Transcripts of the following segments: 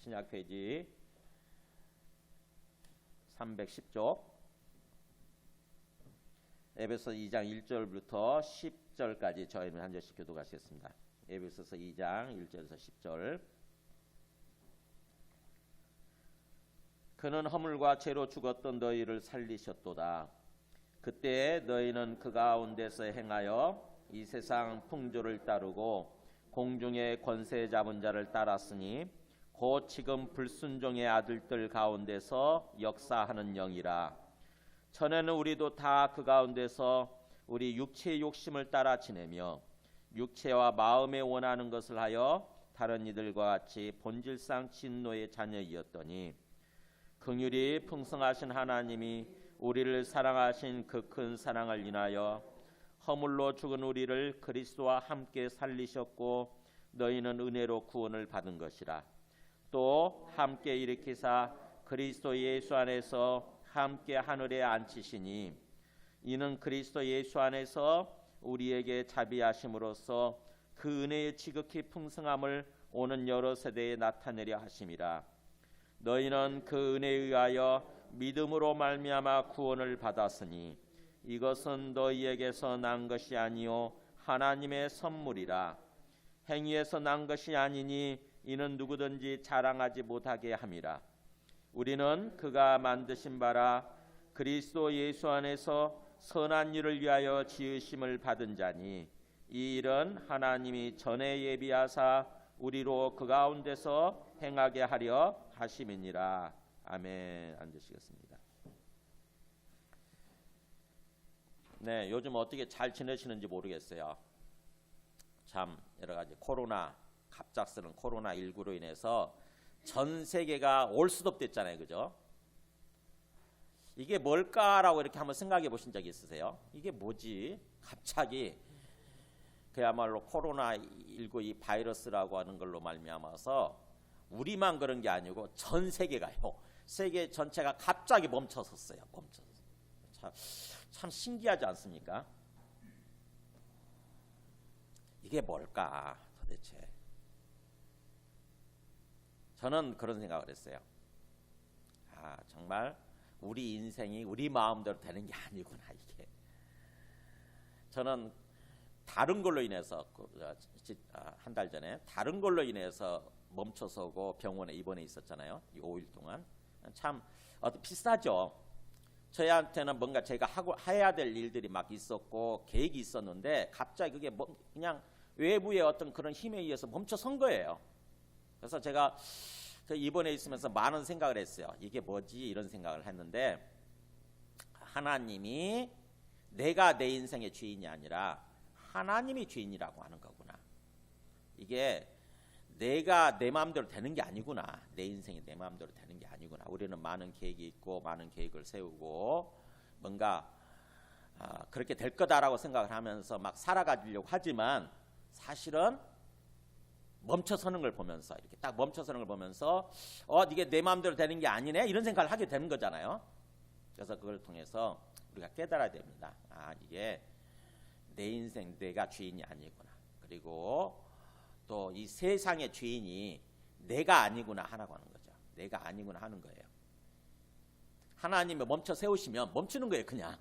신약 페이지 310쪽 에베소서 2장 1절부터 10절까지 저희는 한 절씩 교독하시겠습니다. 에베소서 2장 1절에서 10절. 그는 허물과 죄로 죽었던 너희를 살리셨도다. 그때 너희는 그 가운데서 행하여 이 세상 풍조를 따르고 공중의 권세 잡은 자를 따랐으니 곧 지금 불순종의 아들들 가운데서 역사하는 영이라. 전에는 우리도 다 그 가운데서 우리 육체의 욕심을 따라 지내며 육체와 마음에 원하는 것을 하여 다른 이들과 같이 본질상 진노의 자녀이었더니 긍휼이 풍성하신 하나님이 우리를 사랑하신 그 큰 사랑을 인하여 허물로 죽은 우리를 그리스도와 함께 살리셨고 너희는 은혜로 구원을 받은 것이라. 또 함께 일으키사 그리스도 예수 안에서 함께 하늘에 앉히시니 이는 그리스도 예수 안에서 우리에게 자비하심으로써 그 은혜의 지극히 풍성함을 오는 여러 세대에 나타내려 하심이라. 너희는 그 은혜에 의하여 믿음으로 말미암아 구원을 받았으니 이것은 너희에게서 난 것이 아니요 하나님의 선물이라. 행위에서 난 것이 아니니 이는 누구든지 자랑하지 못하게 함이라. 우리는 그가 만드신 바라 그리스도 예수 안에서 선한 일을 위하여 지으심을 받은 자니 이 일은 하나님이 전에 예비하사 우리로 그 가운데서 행하게 하려 하심이니라. 아멘. 앉으시겠습니다. 네, 요즘 어떻게 잘 지내시는지 모르겠어요. 참 여러 가지 코로나, 갑작스러운 코로나19로 인해서 전 세계가 올 수도 없댔잖아요, 그죠? 이게 뭘까라고 이렇게 한번 생각해 보신 적이 있으세요? 이게 뭐지? 갑자기 그야말로 코로나19 이 바이러스라고 하는 걸로 말미암아서 우리만 그런 게 아니고 전 세계가요. 세계 전체가 갑자기 멈춰섰어요. 참 신기하지 않습니까? 이게 뭘까 도대체? 저는 그런 생각을 했어요. 정말 우리 인생이 우리 마음대로 되는 게 아니구나 이게. 저는 다른 걸로 인해서 한 달 전에 다른 걸로 인해서 멈춰서고 병원에 입원해 있었잖아요. 이 5일 동안. 참 비슷하죠. 저희한테는 뭔가 제가 해야 될 일들이 막 있었고 계획이 있었는데 갑자기 그게 그냥 외부의 어떤 그런 힘에 의해서 멈춰선 거예요. 그래서 제가 입원해 있으면서 많은 생각을 했어요. 이게 뭐지? 이런 생각을 했는데 하나님이 내가 내 인생의 주인이 아니라 하나님이 주인이라고 하는 거구나. 이게 내가 내 마음대로 되는 게 아니구나. 내 인생이 내 마음대로 되는 게 아니구나. 우리는 많은 계획이 있고 많은 계획을 세우고 뭔가 그렇게 될 거다라고 생각을 하면서 막 살아가려고 하지만 사실은 멈춰서는 걸 보면서 이렇게 딱 멈춰서는 걸 보면서 이게 내 마음대로 되는 게 아니네 이런 생각을 하게 되는 거잖아요. 그래서 그걸 통해서 우리가 깨달아야 됩니다. 이게 내 인생 내가 주인이 아니구나. 그리고 또 이 세상의 주인이 내가 아니구나 하라고 하는 거죠. 내가 아니구나 하는 거예요. 하나님이 멈춰 세우시면 멈추는 거예요. 그냥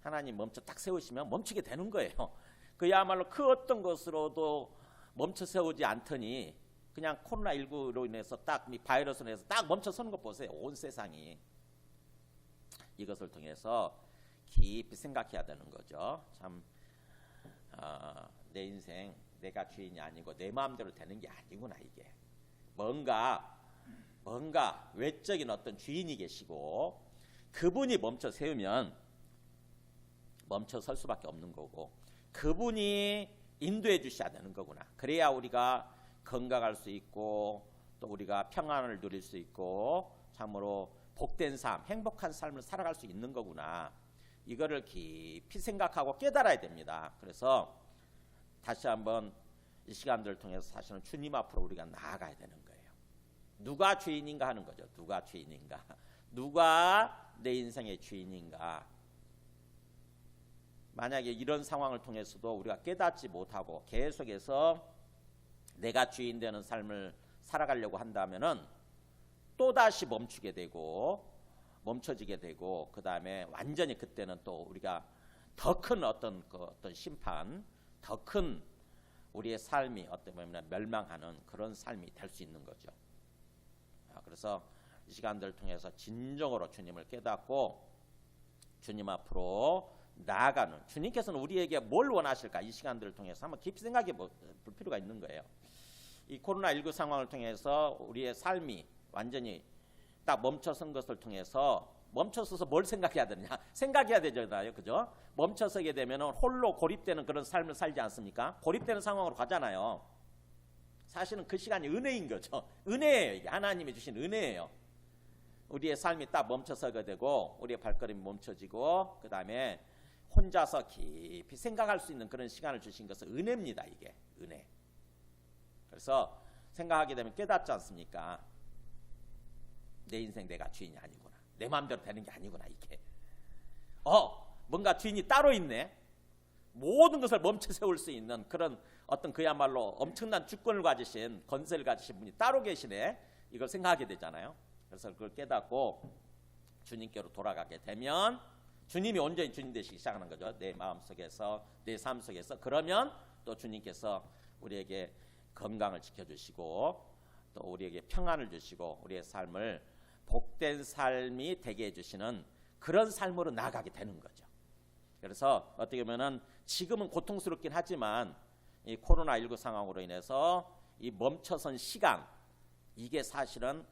하나님 멈춰 딱 세우시면 멈추게 되는 거예요. 그야말로 그 어떤 것으로도 멈춰 세우지 않더니 그냥 코로나19로 인해서 딱 이 바이러스로 인해서 딱 멈춰 서는 거 보세요. 온 세상이. 이것을 통해서 깊이 생각해야 되는 거죠. 참 내 인생 내가 주인이 아니고 내 마음대로 되는 게 아니구나 이게. 뭔가 외적인 어떤 주인이 계시고 그분이 멈춰 세우면 멈춰 설 수밖에 없는 거고 그분이 인도해 주셔야 되는 거구나. 그래야 우리가 건강할 수 있고 또 우리가 평안을 누릴 수 있고 참으로 복된 삶, 행복한 삶을 살아갈 수 있는 거구나. 이거를 깊이 생각하고 깨달아야 됩니다. 그래서 다시 한번 이 시간들을 통해서 사실은 주님 앞으로 우리가 나아가야 되는 거예요. 누가 주인인가 하는 거죠. 누가 주인인가? 누가 내 인생의 주인인가? 만약에 이런 상황을 통해서도 우리가 깨닫지 못하고 계속해서 내가 주인 되는 삶을 살아가려고 한다면은 또다시 멈추게 되고 멈춰지게 되고 그 다음에 완전히 그때는 또 우리가 더 큰 어떤 심판, 더 큰 우리의 삶이 어떻게 보면 멸망하는 그런 삶이 될 수 있는 거죠. 그래서 이 시간들을 통해서 진정으로 주님을 깨닫고 주님 앞으로 나아가는, 주님께서는 우리에게 뭘 원하실까, 이 시간들을 통해서 한번 깊이 생각해 볼 필요가 있는 거예요. 이 코로나19 상황을 통해서 우리의 삶이 완전히 딱 멈춰선 것을 통해서, 멈춰서서 뭘 생각해야 되느냐, 생각해야 되잖아요, 그죠? 멈춰서게 되면 홀로 고립되는 그런 삶을 살지 않습니까? 고립되는 상황으로 가잖아요. 사실은 그 시간이 은혜인 거죠. 은혜예요. 이게 하나님이 주신 은혜예요. 우리의 삶이 딱 멈춰서게 되고 우리의 발걸음이 멈춰지고 그 다음에 혼자서 깊이 생각할 수 있는 그런 시간을 주신 것은 은혜입니다. 이게 은혜. 그래서 생각하게 되면 깨닫지 않습니까? 내 인생 내가 주인이 아니구나. 내 마음대로 되는 게 아니구나. 이게 뭔가 주인이 따로 있네. 모든 것을 멈춰 세울 수 있는 그런 어떤 그야말로 엄청난 주권을 가지신, 건세를 가지신 분이 따로 계시네. 이걸 생각하게 되잖아요. 그래서 그걸 깨닫고 주님께로 돌아가게 되면 주님이 온전히 주님 되시기 시작하는 거죠. 내 마음속에서, 내 삶 속에서. 그러면 또 주님께서 우리에게 건강을 지켜주시고 또 우리에게 평안을 주시고 우리의 삶을 복된 삶이 되게 해주시는 그런 삶으로 나아가게 되는 거죠. 그래서 어떻게 보면은 지금은 고통스럽긴 하지만 이 코로나19 상황으로 인해서 이 멈춰선 시간, 이게 사실은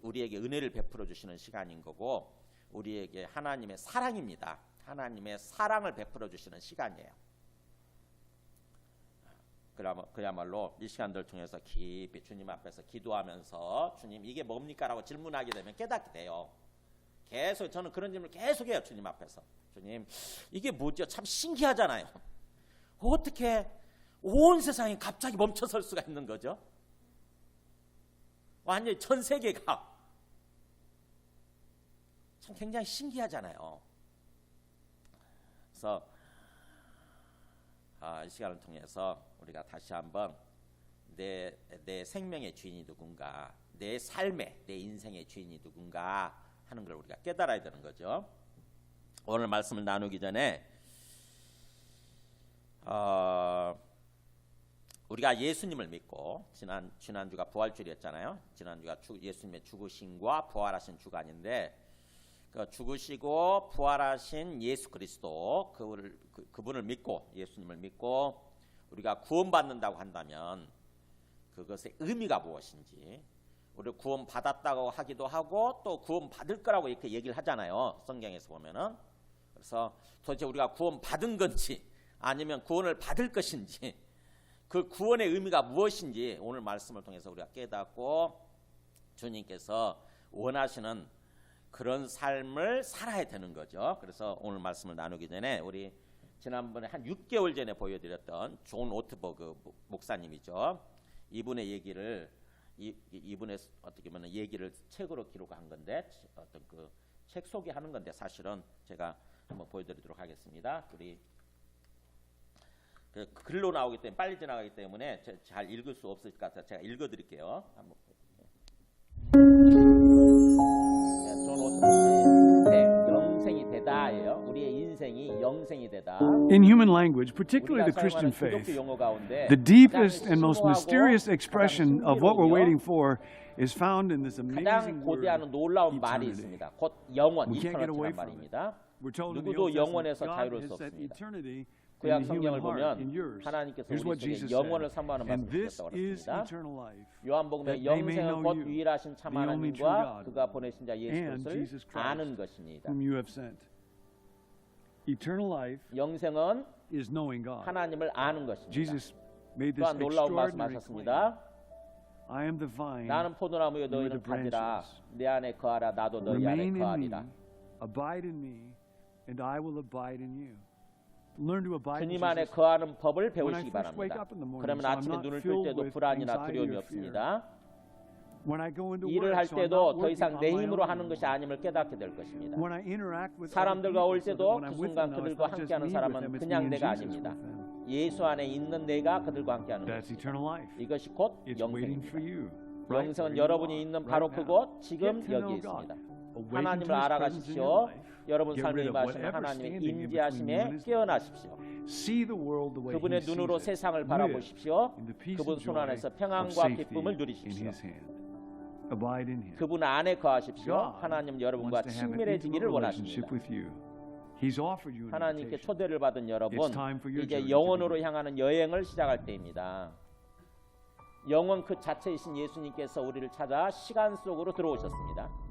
우리에게 은혜를 베풀어 주시는 시간인 거고 우리에게 하나님의 사랑입니다. 하나님의 사랑을 베풀어 주시는 시간이에요. 그야말로 이 시간들을 통해서 깊이 주님 앞에서 기도하면서 주님 이게 뭡니까? 라고 질문하게 되면 깨닫게 돼요. 계속 저는 그런 질문을 계속 해요. 주님 앞에서. 주님 이게 뭐죠? 참 신기하잖아요. 어떻게 온 세상이 갑자기 멈춰설 수가 있는 거죠? 완전히 전 세계가 참 굉장히 신기하잖아요. 그래서 이 시간을 통해서 우리가 다시 한번 내 생명의 주인이 누군가, 내 삶의, 내 인생의 주인이 누군가 하는 걸 우리가 깨달아야 되는 거죠. 오늘 말씀을 나누기 전에 우리가 예수님을 믿고 지난주가 부활주일이었잖아요. 지난주가 예수님의 죽으심과 부활하신 주간인데 그 죽으시고 부활하신 예수 그리스도 그분을 믿고 예수님을 믿고 우리가 구원받는다고 한다면 그것의 의미가 무엇인지, 우리 구원받았다고 하기도 하고 또 구원받을 거라고 이렇게 얘기를 하잖아요. 성경에서 보면은. 그래서 도대체 우리가 구원받은 건지 아니면 구원을 받을 것인지, 그 구원의 의미가 무엇인지 오늘 말씀을 통해서 우리가 깨닫고 주님께서 원하시는 그런 삶을 살아야 되는 거죠. 그래서 오늘 말씀을 나누기 전에 우리 지난번에 한 6개월 전에 보여드렸던 존 오트버그 목사님이죠. 이분의 얘기를 이분의 어떻게 보면 얘기를 책으로 기록한 건데 어떤 그 책 소개하는 건데 사실은 제가 한번 보여드리도록 하겠습니다. 우리 그 글로 나오기 때문에 빨리 지나가기 때문에 잘 읽을 수 없을 것 같아서 제가 읽어드릴게요. 한번 존 오트버그 영생이 되다예요. 우리의 인생이 영생이 되다. In human language, particularly the Christian faith, the deepest and most mysterious expression of what we're waiting for is found in this amazing 가장 word, 고대하는 놀라운 말이 eternity. 있습니다. 곧 영원, We can't get away 이터널이라는 from it. 말입니다. We're told in the 누구도 Old Testament, 영원에서 God 자유로울 has 수 set 없습니다. eternity in 구약 the human 성경을 heart, in 보면 yours. 하나님께서 Here's 우리 what 속에 Jesus 영원을 said. 사모하는 And 말씀을 this 주셨다고 is 그랬습니다. eternal life, 요한복음에 that they may 영생은 know 곧 you, 유일하신 참 the only true 하나님과 God, 그가 보내신 자 예수 and Jesus 그리스도를 아는 Christ, 것입니다. whom you have sent. Eternal life 영생은 is knowing God. 하나님을 아는 것입니다. Jesus made this 또한 놀라운 extraordinary claim. 말씀하셨습니다. I am the vine, 나는 포도나무요 you are 너희는 the 가지라. branches. 내 안에 거하라 나도 너희 안에 Remain in me, 거하리라. abide in me, and I will abide in you. Learn to abide in 주님 안에 Jesus. 거하는 법을 When I 배우시기 first wake 바랍니다. up in the morning, 그러면 so I'm 아침에 not 눈을 뜰 filled 때도 with 불안이나 anxiety 두려움이 or fear. 없습니다. When I go into 일을 work, 할 so I'm 때도 not 더 working 이상 on 내 my 힘으로 own. 하는 것이 아님을 깨닫게 될 것입니다. When I interact with other 사람들과 people, 올 so that 때도 when 그 I'm with 순간 them now, it's 그들과 not just 함께하는 me with 사람은 them, it's me 그냥 and 내가 Jesus 아닙니다. with them. 예수 안에 있는 내가 그들과 함께하는 That's 것입니다. eternal life. 이것이 곧 It's waiting for 영생입니다. you. Right 영생은 where you 여러분이 are, 있는 right 바로 now. 그곳 지금 Get to 여기 know 있습니다. God. Awaken 하나님을 to His presence in your 알아가십시오. life. 여러분 Get 삶에 rid of 임하시는 whatever 하나님의 standing between you 임재하심에 and His 깨어나십시오. See the world the way He 그분의 sees 눈으로 it. 세상을 Live 바라보십시오. in the peace 그분 and 손 joy 안에서 of 평안과 safety 기쁨을 in 누리십시오. His hand. Abide in Him. 그분 안에 거하십시오. God 하나님 wants 여러분과 to have an intimate 친밀해지기를 relationship 원하십니다. with you. He's offered you an 하나님께 invitation. 초대를 받은 여러분, It's time for your journey 이제 to 영원으로 begin. 향하는 여행을 시작할 때입니다. 영원 그 자체이신 예수님께서 우리를 찾아 시간 속으로 들어오셨습니다.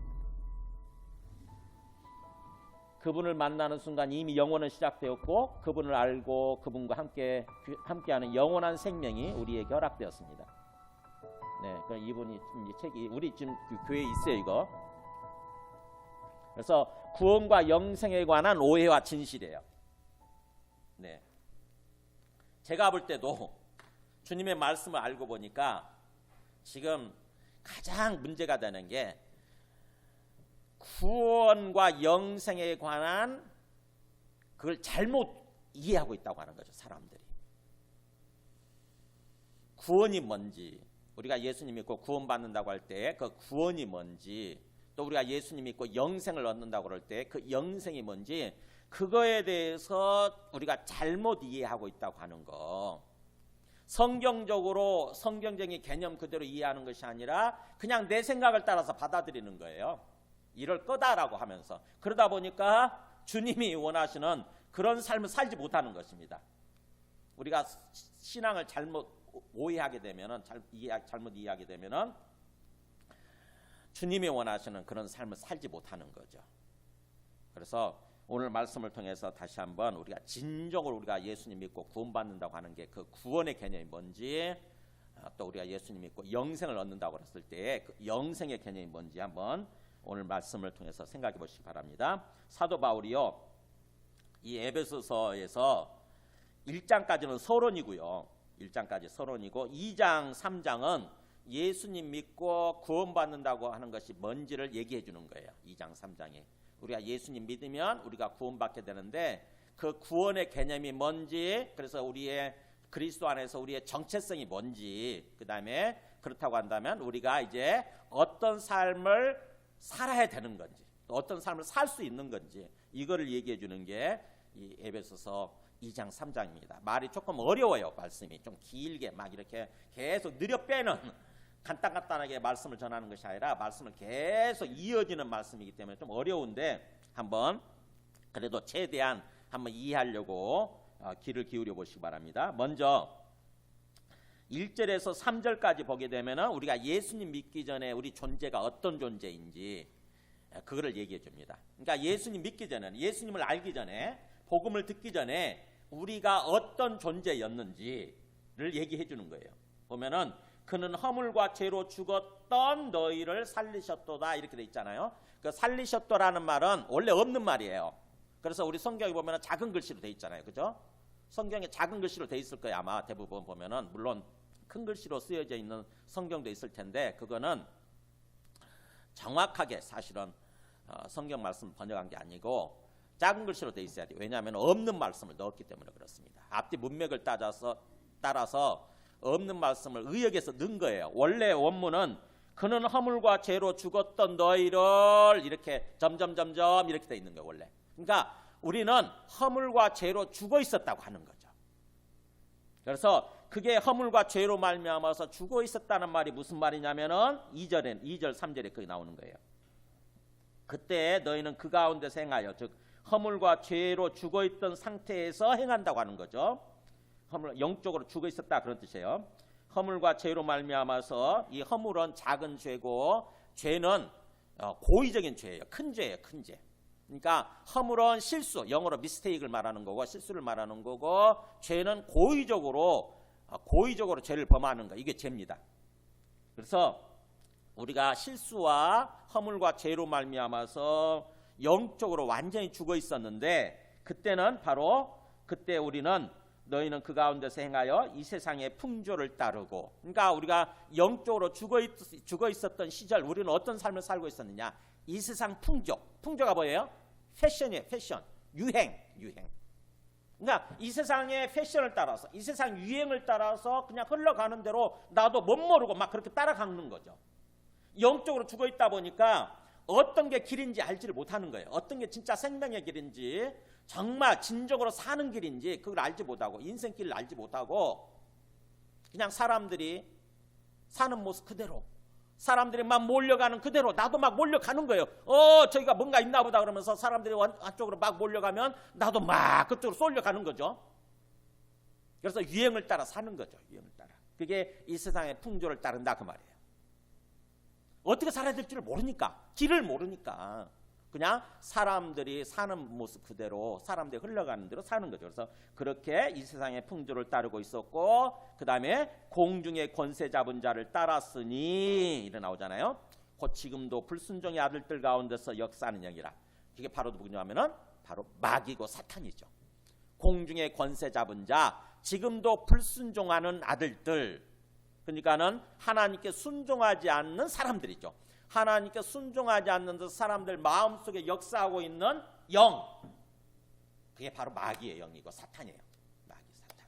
그분을 만나는 순간 이미 영혼은 시작되었고 그분을 알고 그분과 함께하는 영원한 생명이 우리에게 허락되었습니다. 네, 그 이분이 지금 이 책이 우리 지금 그 교회에 있어요 이거. 그래서 구원과 영생에 관한 오해와 진실이에요. 네, 제가 볼 때도 주님의 말씀을 알고 보니까 지금 가장 문제가 되는 게 구원과 영생에 관한 그걸 잘못 이해하고 있다고 하는 거죠. 사람들이. 구원이 뭔지, 우리가 예수님 믿고 구원받는다고 할 때 그 구원이 뭔지, 또 우리가 예수님 믿고 영생을 얻는다고 할 때 그 영생이 뭔지, 그거에 대해서 우리가 잘못 이해하고 있다고 하는 거. 성경적으로 성경적인 개념 그대로 이해하는 것이 아니라 그냥 내 생각을 따라서 받아들이는 거예요. 이럴 거다라고 하면서. 그러다 보니까 주님이 원하시는 그런 삶을 살지 못하는 것입니다. 우리가 신앙을 잘못 오해하게 되면은, 잘못 이해하게 되면은 주님이 원하시는 그런 삶을 살지 못하는 거죠. 그래서 오늘 말씀을 통해서 다시 한번 우리가 진정으로 우리가 예수님 믿고 구원받는다고 하는 게 그 구원의 개념이 뭔지, 또 우리가 예수님 믿고 영생을 얻는다고 했을 때 그 영생의 개념이 뭔지 한번 오늘 말씀을 통해서 생각해 보시기 바랍니다. 사도 바울이요, 이 에베소서에서 1장까지는 서론이고요. 1장까지 서론이고 2장, 3장은 예수님 믿고 구원받는다고 하는 것이 뭔지를 얘기해 주는 거예요. 2장, 3장에. 우리가 예수님 믿으면 우리가 구원받게 되는데 그 구원의 개념이 뭔지, 그래서 우리의 그리스도 안에서 우리의 정체성이 뭔지, 그 다음에 그렇다고 한다면 우리가 이제 어떤 삶을 살아야 되는 건지, 또 어떤 삶을 살 수 있는 건지, 이거를 얘기해 주는 게 이 에베소서 2장 3장입니다. 말이 조금 어려워요. 말씀이 좀 길게 막 이렇게 계속 느려 빼는 간단하게 말씀을 전하는 것이 아니라 말씀을 계속 이어지는 말씀이기 때문에 좀 어려운데 한번 그래도 최대한 한번 이해하려고 귀를 기울여 보시기 바랍니다. 먼저 1절에서 3절까지 보게 되면 우리가 예수님 믿기 전에 우리 존재가 어떤 존재인지 그거를 얘기해 줍니다. 그러니까 예수님 믿기 전에, 예수님을 알기 전에, 복음을 듣기 전에 우리가 어떤 존재였는지를 얘기해 주는 거예요. 보면은 그는 허물과 죄로 죽었던 너희를 살리셨도다 이렇게 돼 있잖아요. 그 살리셨도라는 말은 원래 없는 말이에요. 그래서 우리 성경에 보면은 작은 글씨로 돼 있잖아요. 그죠? 성경에 작은 글씨로 돼 있을 거예요. 아마 대부분 보면은, 물론 큰 글씨로 쓰여져 있는 성경도 있을 텐데 그거는 정확하게 사실은 성경 말씀을 번역한 게 아니고 작은 글씨로 돼 있어야 돼요. 왜냐하면 없는 말씀을 넣었기 때문에 그렇습니다. 앞뒤 문맥을 따라서 없는 말씀을 의역해서 넣은 거예요. 원래 원문은 그는 허물과 죄로 죽었던 너희를 이렇게 점점점점 이렇게 돼 있는 거예요. 원래. 그러니까 우리는 허물과 죄로 죽어 있었다고 하는 거죠. 그래서 그게 허물과 죄로 말미암아서 죽어 있었다는 말이 무슨 말이냐면은 2절 3절에 그게 나오는 거예요. 그때 너희는 그 가운데서 행하여, 즉 허물과 죄로 죽어 있던 상태에서 행한다고 하는 거죠. 영적으로 죽어 있었다 그런 뜻이에요. 허물과 죄로 말미암아서, 이 허물은 작은 죄고 죄는 고의적인 죄예요. 큰 죄예요. 큰 죄. 그러니까 허물은 실수, 영어로 미스테이크를 말하는 거고 실수를 말하는 거고, 죄는 고의적으로 죄를 범하는 거, 이게 죄입니다. 그래서 우리가 실수와 허물과 죄로 말미암아서 영적으로 완전히 죽어 있었는데, 그때는 바로 그때 우리는 너희는 그 가운데서 행하여 이 세상의 풍조를 따르고, 그러니까 우리가 영적으로 죽어 있었던 시절 우리는 어떤 삶을 살고 있었느냐, 이 세상 풍조가 뭐예요? 패션이에요. 패션, 유행. 그러니까 이 세상의 패션을 따라서, 이 세상 유행을 따라서 그냥 흘러가는 대로 나도 못 모르고 막 그렇게 따라가는 거죠. 영적으로 죽어 있다 보니까 어떤 게 길인지 알지를 못하는 거예요. 어떤 게 진짜 생명의 길인지, 정말 진정으로 사는 길인지 그걸 알지 못하고, 인생길을 알지 못하고 그냥 사람들이 사는 모습 그대로, 사람들이 막 몰려가는 그대로 나도 막 몰려가는 거예요. 저기가 뭔가 있나 보다 그러면서 사람들이 안쪽으로 막 몰려가면 나도 막 그쪽으로 쏠려가는 거죠. 그래서 유행을 따라 사는 거죠. 유행을 따라. 그게 이 세상의 풍조를 따른다 그 말이에요. 어떻게 살아야 될지를 모르니까, 길을 모르니까 그냥 사람들이 사는 모습 그대로, 사람들이 흘러가는 대로 사는 거죠. 그래서 그렇게 이 세상의 풍조를 따르고 있었고, 그 다음에 공중의 권세 잡은 자를 따랐으니 이래 나오잖아요. 곧 지금도 불순종의 아들들 가운데서 역사하는 영이라. 이게 바로 누구냐면은 바로 마귀고 사탄이죠. 공중의 권세 잡은 자, 지금도 불순종하는 아들들, 그러니까는 하나님께 순종하지 않는 사람들이죠. 하나님께 순종하지 않는 사람들 마음속에 역사하고 있는 영, 그게 바로 마귀의 영이고 사탄이에요. 마귀, 사탄.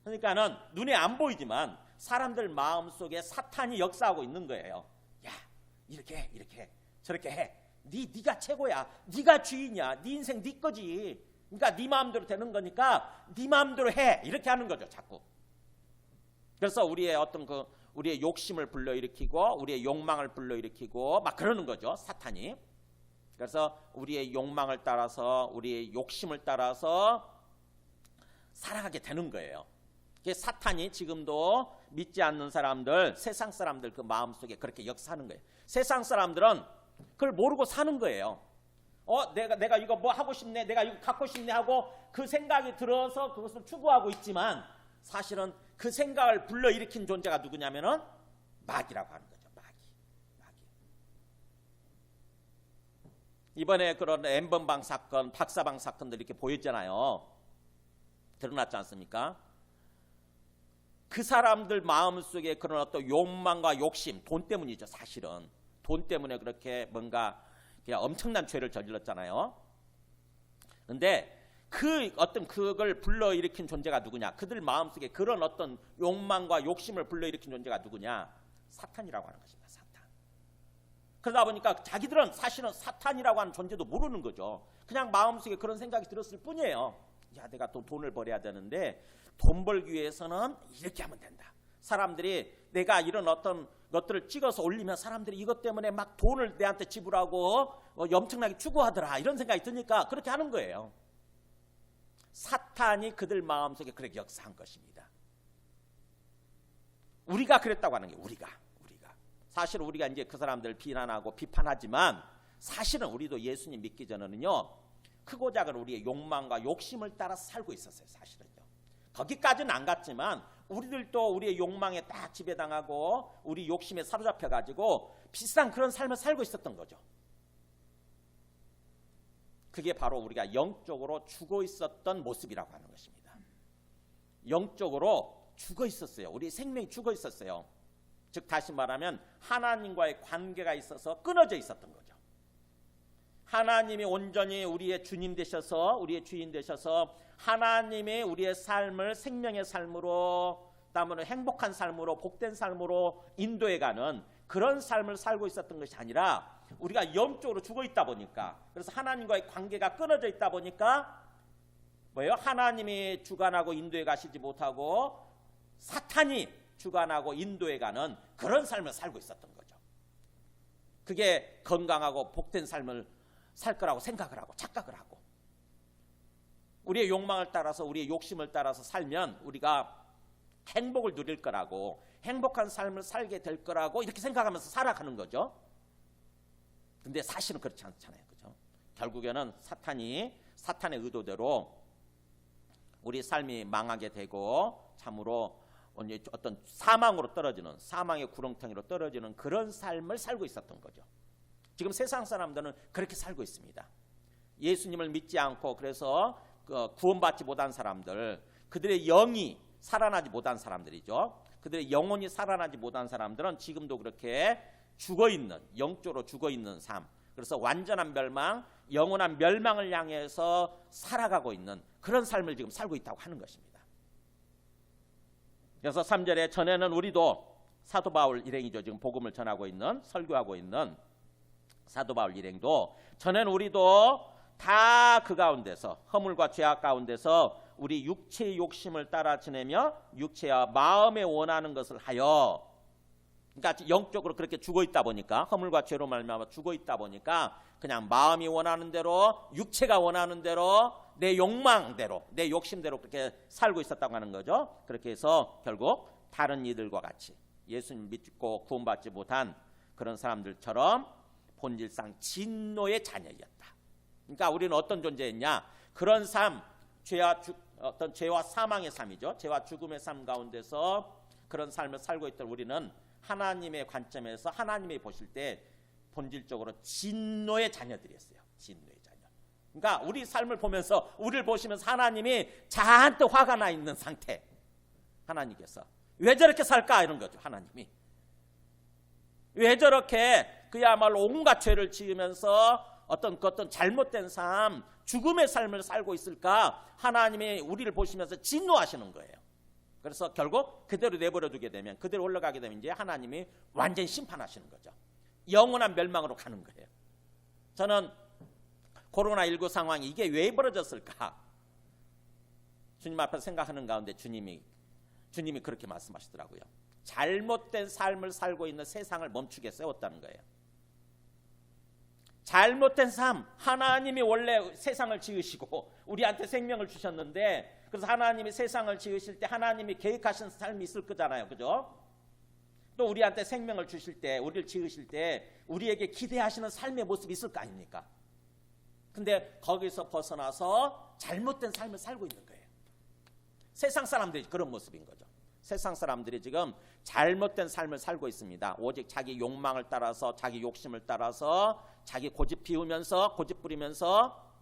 그러니까는 눈에 안 보이지만 사람들 마음속에 사탄이 역사하고 있는 거예요. 야, 이렇게 해, 이렇게 해, 저렇게 해. 네가 최고야. 네가 주인이야. 네 인생 네 거지. 그러니까 네 마음대로 되는 거니까 네 마음대로 해. 이렇게 하는 거죠, 자꾸. 그래서 우리의 어떤 우리의 욕심을 불러일으키고 우리의 욕망을 불러일으키고 막 그러는 거죠, 사탄이. 그래서 우리의 욕망을 따라서, 우리의 욕심을 따라서 살아가게 되는 거예요. 사탄이 지금도 믿지 않는 사람들, 세상 사람들 그 마음속에 그렇게 역사하는 거예요. 세상 사람들은 그걸 모르고 사는 거예요. 내가 이거 뭐 하고 싶네, 내가 이거 갖고 싶네 하고 그 생각이 들어서 그것을 추구하고 있지만, 사실은 그 생각을 불러일으킨 존재가 누구냐면은 마귀라고 하는 거죠. 마귀. 이번에 그런 N번방 사건, 박사방 사건들 이렇게 보였잖아요. 드러났지 않습니까? 그 사람들 마음속에 그런 어떤 욕망과 욕심, 돈 때문이죠. 사실은 돈 때문에 그렇게 뭔가 그냥 엄청난 죄를 저질렀잖아요. 그런데 그 어떤 그걸 불러일으킨 존재가 누구냐? 그들 마음속에 그런 어떤 욕망과 욕심을 불러일으킨 존재가 누구냐? 사탄이라고 하는 것입니다. 사탄. 그러다 보니까 자기들은 사실은 사탄이라고 하는 존재도 모르는 거죠. 그냥 마음속에 그런 생각이 들었을 뿐이에요. 야, 내가 또 돈을 벌어야 되는데 돈 벌기 위해서는 이렇게 하면 된다. 사람들이 내가 이런 어떤 것들을 찍어서 올리면 사람들이 이것 때문에 막 돈을 내한테 지불하고 엄청나게 추구하더라. 이런 생각이 드니까 그렇게 하는 거예요. 사탄이 그들 마음속에 그렇게 역사한 것입니다. 우리가 그랬다고 하는 게 우리가 사실 우리가 이제 그 사람들 비난하고 비판하지만 사실은 우리도 예수님 믿기 전에는요, 크고 작은 우리의 욕망과 욕심을 따라 살고 있었어요. 사실은요. 거기까지는 안 갔지만 우리들도 우리의 욕망에 딱 지배당하고 우리 욕심에 사로잡혀 가지고 비슷한 그런 삶을 살고 있었던 거죠. 그게 바로 우리가 영적으로 죽어 있었던 모습이라고 하는 것입니다. 영적으로 죽어 있었어요. 우리 생명이 죽어 있었어요. 즉 다시 말하면 하나님과의 관계가 있어서 끊어져 있었던 거죠. 하나님이 온전히 우리의 주님 되셔서, 우리의 주인 되셔서 하나님이 우리의 삶을 생명의 삶으로, 그다음에 행복한 삶으로, 복된 삶으로 인도해가는 그런 삶을 살고 있었던 것이 아니라 우리가 영적으로 죽어 있다 보니까, 그래서 하나님과의 관계가 끊어져 있다 보니까 뭐예요? 하나님이 주관하고 인도해 가시지 못하고 사탄이 주관하고 인도해 가는 그런 삶을 살고 있었던 거죠. 그게 건강하고 복된 삶을 살 거라고 생각을 하고 착각을 하고, 우리의 욕망을 따라서, 우리의 욕심을 따라서 살면 우리가 행복을 누릴 거라고, 행복한 삶을 살게 될 거라고 이렇게 생각하면서 살아가는 거죠. 근데 사실은 그렇지 않잖아요. 그죠? 결국에는 사탄의 의도대로 우리 삶이 망하게 되고 참으로 어떤 사망으로 떨어지는, 사망의 구렁텅이로 떨어지는 그런 삶을 살고 있었던 거죠. 지금 세상 사람들은 그렇게 살고 있습니다. 예수님을 믿지 않고 그래서 구원받지 못한 사람들, 그들의 영이 살아나지 못한 사람들이죠. 그들의 영혼이 살아나지 못한 사람들은 지금도 그렇게 죽어있는, 영적으로 죽어있는 삶, 그래서 완전한 멸망, 영원한 멸망을 향해서 살아가고 있는 그런 삶을 지금 살고 있다고 하는 것입니다. 그래서 3절에 전에는 우리도 사도 바울 일행이죠. 지금 복음을 전하고 있는, 설교하고 있는 사도 바울 일행도 전에는 우리도 다 그 가운데서 허물과 죄악 가운데서 우리 육체의 욕심을 따라 지내며 육체와 마음에 원하는 것을 하여, 그러니까 영적으로 그렇게 죽어 있다 보니까, 허물과 죄로 말미암아 죽어 있다 보니까 그냥 마음이 원하는 대로, 육체가 원하는 대로, 내 욕망대로, 내 욕심대로 그렇게 살고 있었다고 하는 거죠. 그렇게 해서 결국 다른 이들과 같이 예수님 믿고 구원받지 못한 그런 사람들처럼 본질상 진노의 자녀였다. 그러니까 우리는 어떤 존재였냐? 그런 삶, 어떤 죄와 사망의 삶이죠. 죄와 죽음의 삶 가운데서 그런 삶을 살고 있던 우리는 하나님의 관점에서 하나님이 보실 때 본질적으로 진노의 자녀들이었어요. 진노의 자녀. 그러니까 우리 삶을 보면서, 우리를 보시면서 하나님이 잔뜩 화가 나 있는 상태. 하나님께서 왜 저렇게 살까? 이런 거죠. 하나님이 왜 저렇게 그야말로 온갖 죄를 지으면서 어떤 잘못된 삶, 죽음의 삶을 살고 있을까? 하나님이 우리를 보시면서 진노하시는 거예요. 그래서 결국 그대로 내버려 두게 되면, 그대로 올라가게 되면 이제 하나님이 완전히 심판하시는 거죠. 영원한 멸망으로 가는 거예요. 저는 코로나19 상황이 이게 왜 벌어졌을까? 주님 앞에서 생각하는 가운데 주님이 그렇게 말씀하시더라고요. 잘못된 삶을 살고 있는 세상을 멈추게 세웠다는 거예요. 잘못된 삶, 하나님이 원래 세상을 지으시고 우리한테 생명을 주셨는데, 그래서 하나님이 세상을 지으실 때 하나님이 계획하신 삶이 있을 거잖아요. 그죠? 또 우리한테 생명을 주실 때, 우리를 지으실 때 우리에게 기대하시는 삶의 모습이 있을 거 아닙니까? 근데 거기서 벗어나서 잘못된 삶을 살고 있는 거예요. 세상 사람들이 그런 모습인 거죠. 세상 사람들이 지금 잘못된 삶을 살고 있습니다. 오직 자기 욕망을 따라서, 자기 욕심을 따라서, 자기 고집 피우면서, 고집 부리면서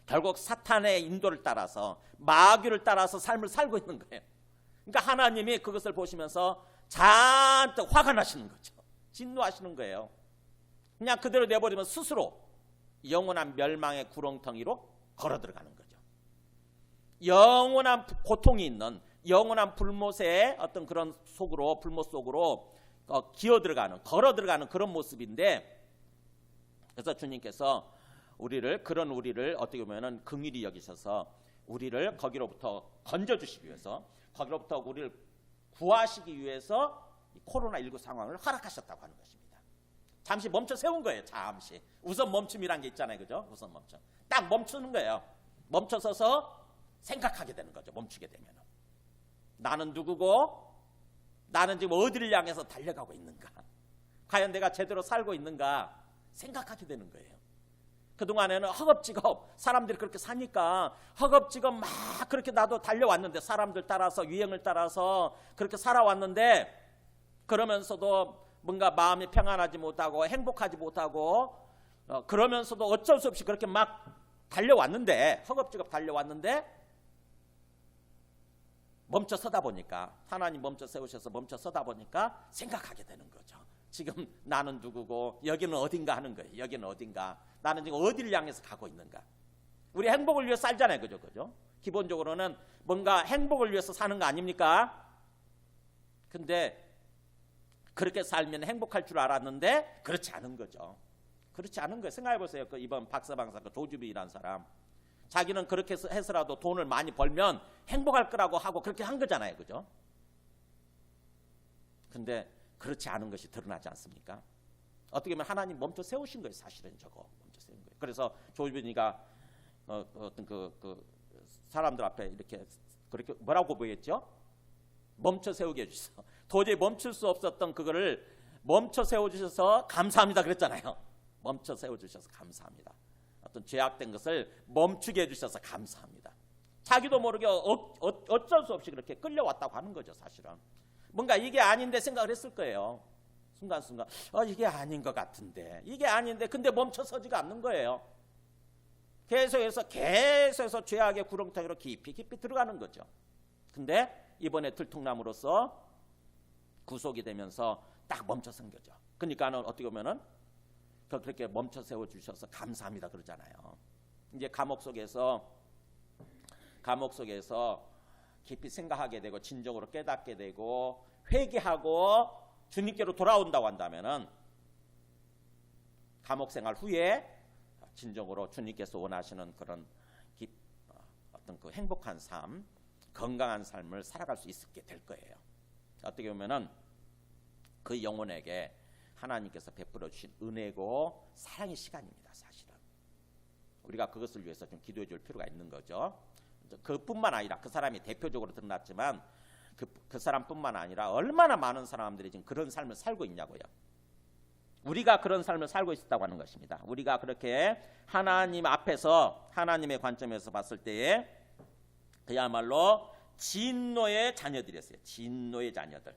결국 사탄의 인도를 따라서, 마귀를 따라서 삶을 살고 있는 거예요. 그러니까 하나님이 그것을 보시면서 잔뜩 화가 나시는 거죠. 진노하시는 거예요. 그냥 그대로 내버리면 스스로 영원한 멸망의 구렁텅이로 걸어 들어가는 거죠. 영원한 고통이 있는, 영원한 불못의 어떤 그런 속으로, 불못 속으로 기어 들어가는, 걸어 들어가는 그런 모습인데, 그래서 주님께서 그런 우리를 어떻게 보면은 긍휼히 여기셔서 우리를 거기로부터 건져주시기 위해서, 거기로부터 우리를 구하시기 위해서 이 코로나19 상황을 허락하셨다고 하는 것입니다. 잠시 멈춰 세운 거예요. 잠시. 우선 멈춤이란 게 있잖아요. 그죠? 우선 멈춤. 딱 멈추는 거예요. 멈춰서서 생각하게 되는 거죠. 멈추게 되면. 나는 누구고, 나는 지금 어디를 향해서 달려가고 있는가, 과연 내가 제대로 살고 있는가 생각하게 되는 거예요. 그동안에는 허겁지겁 사람들이 그렇게 사니까 허겁지겁 막 그렇게 나도 달려왔는데, 사람들 따라서, 유행을 따라서 그렇게 살아왔는데, 그러면서도 뭔가 마음이 평안하지 못하고 행복하지 못하고, 그러면서도 어쩔 수 없이 그렇게 막 달려왔는데, 허겁지겁 달려왔는데, 멈춰 서다 보니까, 하나님 멈춰 세우셔서 멈춰 서다 보니까 생각하게 되는 거죠. 지금 나는 누구고, 여기는 어딘가 하는 거예요. 여기는 어딘가, 나는 지금 어디를 향해서 가고 있는가. 우리 행복을 위해 살잖아요. 그죠? 기본적으로는 뭔가 행복을 위해서 사는 거 아닙니까? 근데 그렇게 살면 행복할 줄 알았는데 그렇지 않은 거죠. 그렇지 않은 거예요. 생각해 보세요. 이번 박사방사 조주빈이라는 사람, 자기는 그렇게 해서라도 돈을 많이 벌면 행복할 거라고 하고 그렇게 한 거잖아요. 그죠? 근데 그렇지 않은 것이 드러나지 않습니까? 어떻게 보면 하나님 멈춰 세우신 거예요. 사실은 저거 멈춰 세운 거예요. 그래서 조주빈이가 어떤 그 사람들 앞에 이렇게 그렇게 뭐라고 보였죠? 멈춰 세우게 해주셔서, 도저히 멈출 수 없었던 그거를 멈춰 세워주셔서 감사합니다 그랬잖아요. 멈춰 세워주셔서 감사합니다. 어떤 죄악된 것을 멈추게 해주셔서 감사합니다. 자기도 모르게 어쩔 수 없이 그렇게 끌려왔다고 하는 거죠. 사실은 뭔가 이게 아닌데 생각을 했을 거예요. 순간순간 이게 아닌 것 같은데, 이게 아닌데, 근데 멈춰 서지가 않는 거예요. 계속해서 죄악의 구렁텅이로 깊이 들어가는 거죠. 근데 이번에 들통남으로써 구속이 되면서 딱 멈춰 선 거죠. 그러니까는 어떻게 보면은 그렇게 멈춰 세워 주셔서 감사합니다 그러잖아요. 이제 감옥 속에서 깊이 생각하게 되고 진정으로 깨닫게 되고 회개하고 주님께로 돌아온다고 한다면은 감옥 생활 후에 진정으로 주님께서 원하시는 그런 어떤 그 행복한 삶, 건강한 삶을 살아갈 수 있게 될 거예요. 어떻게 보면은 그 영혼에게 하나님께서 베풀어 주신 은혜고 사랑의 시간입니다. 사실은 우리가 그것을 위해서 좀 기도해 줄 필요가 있는 거죠. 그뿐만 아니라 그 사람이 대표적으로 드러났지만 그 사람뿐만 아니라 얼마나 많은 사람들이 지금 그런 삶을 살고 있냐고요. 우리가 그런 삶을 살고 있었다고 하는 것입니다. 우리가 그렇게 하나님 앞에서 하나님의 관점에서 봤을 때에 그야말로 진노의 자녀들이었어요. 진노의 자녀들.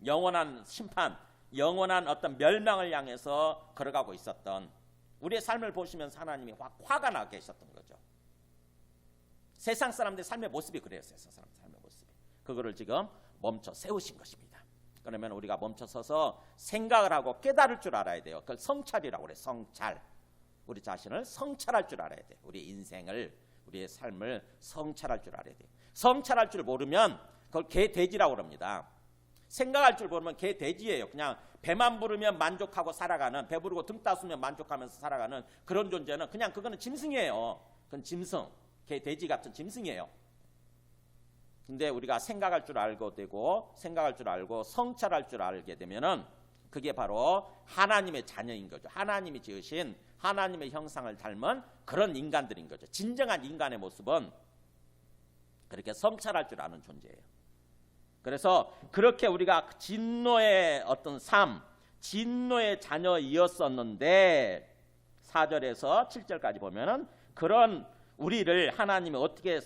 영원한 심판, 영원한 어떤 멸망을 향해서 걸어가고 있었던 우리의 삶을 보시면서 하나님이 화가 나게 하셨던 거죠. 세상 사람들의 삶의 모습이 그래요. 세상 사람들의 삶의 모습이. 그거를 지금 멈춰 세우신 것입니다. 그러면 우리가 멈춰 서서 생각을 하고 깨달을 줄 알아야 돼요. 그걸 성찰이라고 그래요. 성찰. 우리 자신을 성찰할 줄 알아야 돼요. 우리 인생을, 우리의 삶을 성찰할 줄 알아야 돼요. 성찰할 줄 모르면 그걸 개돼지라고 그럽니다. 생각할 줄 모르면 개돼지예요. 그냥 배만 부르면 만족하고 살아가는, 배부르고 등 따스면 만족하면서 살아가는 그런 존재는 그냥 그거는 짐승이에요. 그건 짐승, 개돼지 같은 짐승이에요. 근데 우리가 생각할 줄 알고 되고 생각할 줄 알고 성찰할 줄 알게 되면은 그게 바로 하나님의 자녀인 거죠. 하나님이 지으신 하나님의 형상을 닮은 그런 인간들인 거죠. 진정한 인간의 모습은 그렇게 성찰할 줄 아는 존재예요. 그래서 그렇게 우리가 진노의 어떤 삶, 진노의 자녀이었었는데 4절에서 7절까지 보면은 그런 우리를 하나님이 어떻게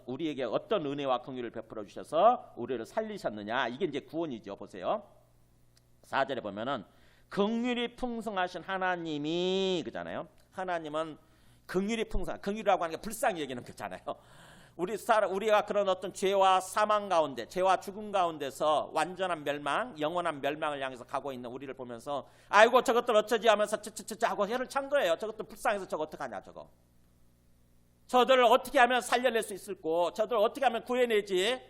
우리에게 어떤 은혜와 긍휼을 베풀어 주셔서 우리를 살리셨느냐, 이게 이제 구원이죠. 보세요. 4절에 보면은 긍휼이 풍성하신 하나님이 그잖아요. 하나님은 긍휼이 풍성, 긍휼이라고 하는 게 불쌍히 여기는 거잖아요. 우리가 그런 어떤 죄와 사망 가운데, 죄와 죽음 가운데서 완전한 멸망, 영원한 멸망을 향해서 가고 있는 우리를 보면서 아이고 저것들 어쩌지 하면서 하고 혀를 찬 거예요. 저것들 불쌍해서 저거 어떡하냐 저거. 저들을 어떻게 하면 살려낼 수 있을고, 저들을 어떻게 하면 구해내지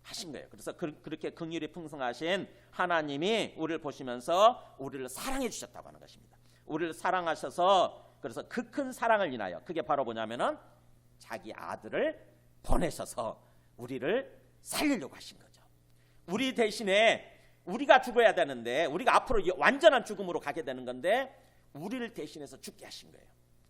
하신 거예요. 그래서 그렇게 긍휼이 풍성하신 하나님이 우리를 보시면서 우리를 사랑해 주셨다고 하는 것입니다. 우리를 사랑하셔서 그래서 그 큰 사랑을 인하여, 그게 바로 뭐냐면은 자기 아들을 보내셔서 우리를 살리려고 하신 거죠. 우리 대신에 우리가 죽어야 되는데, 우리가 앞으로 완전한 죽음으로 가게 되는 건데 우리를 대신해서 죽게 하신 거예요.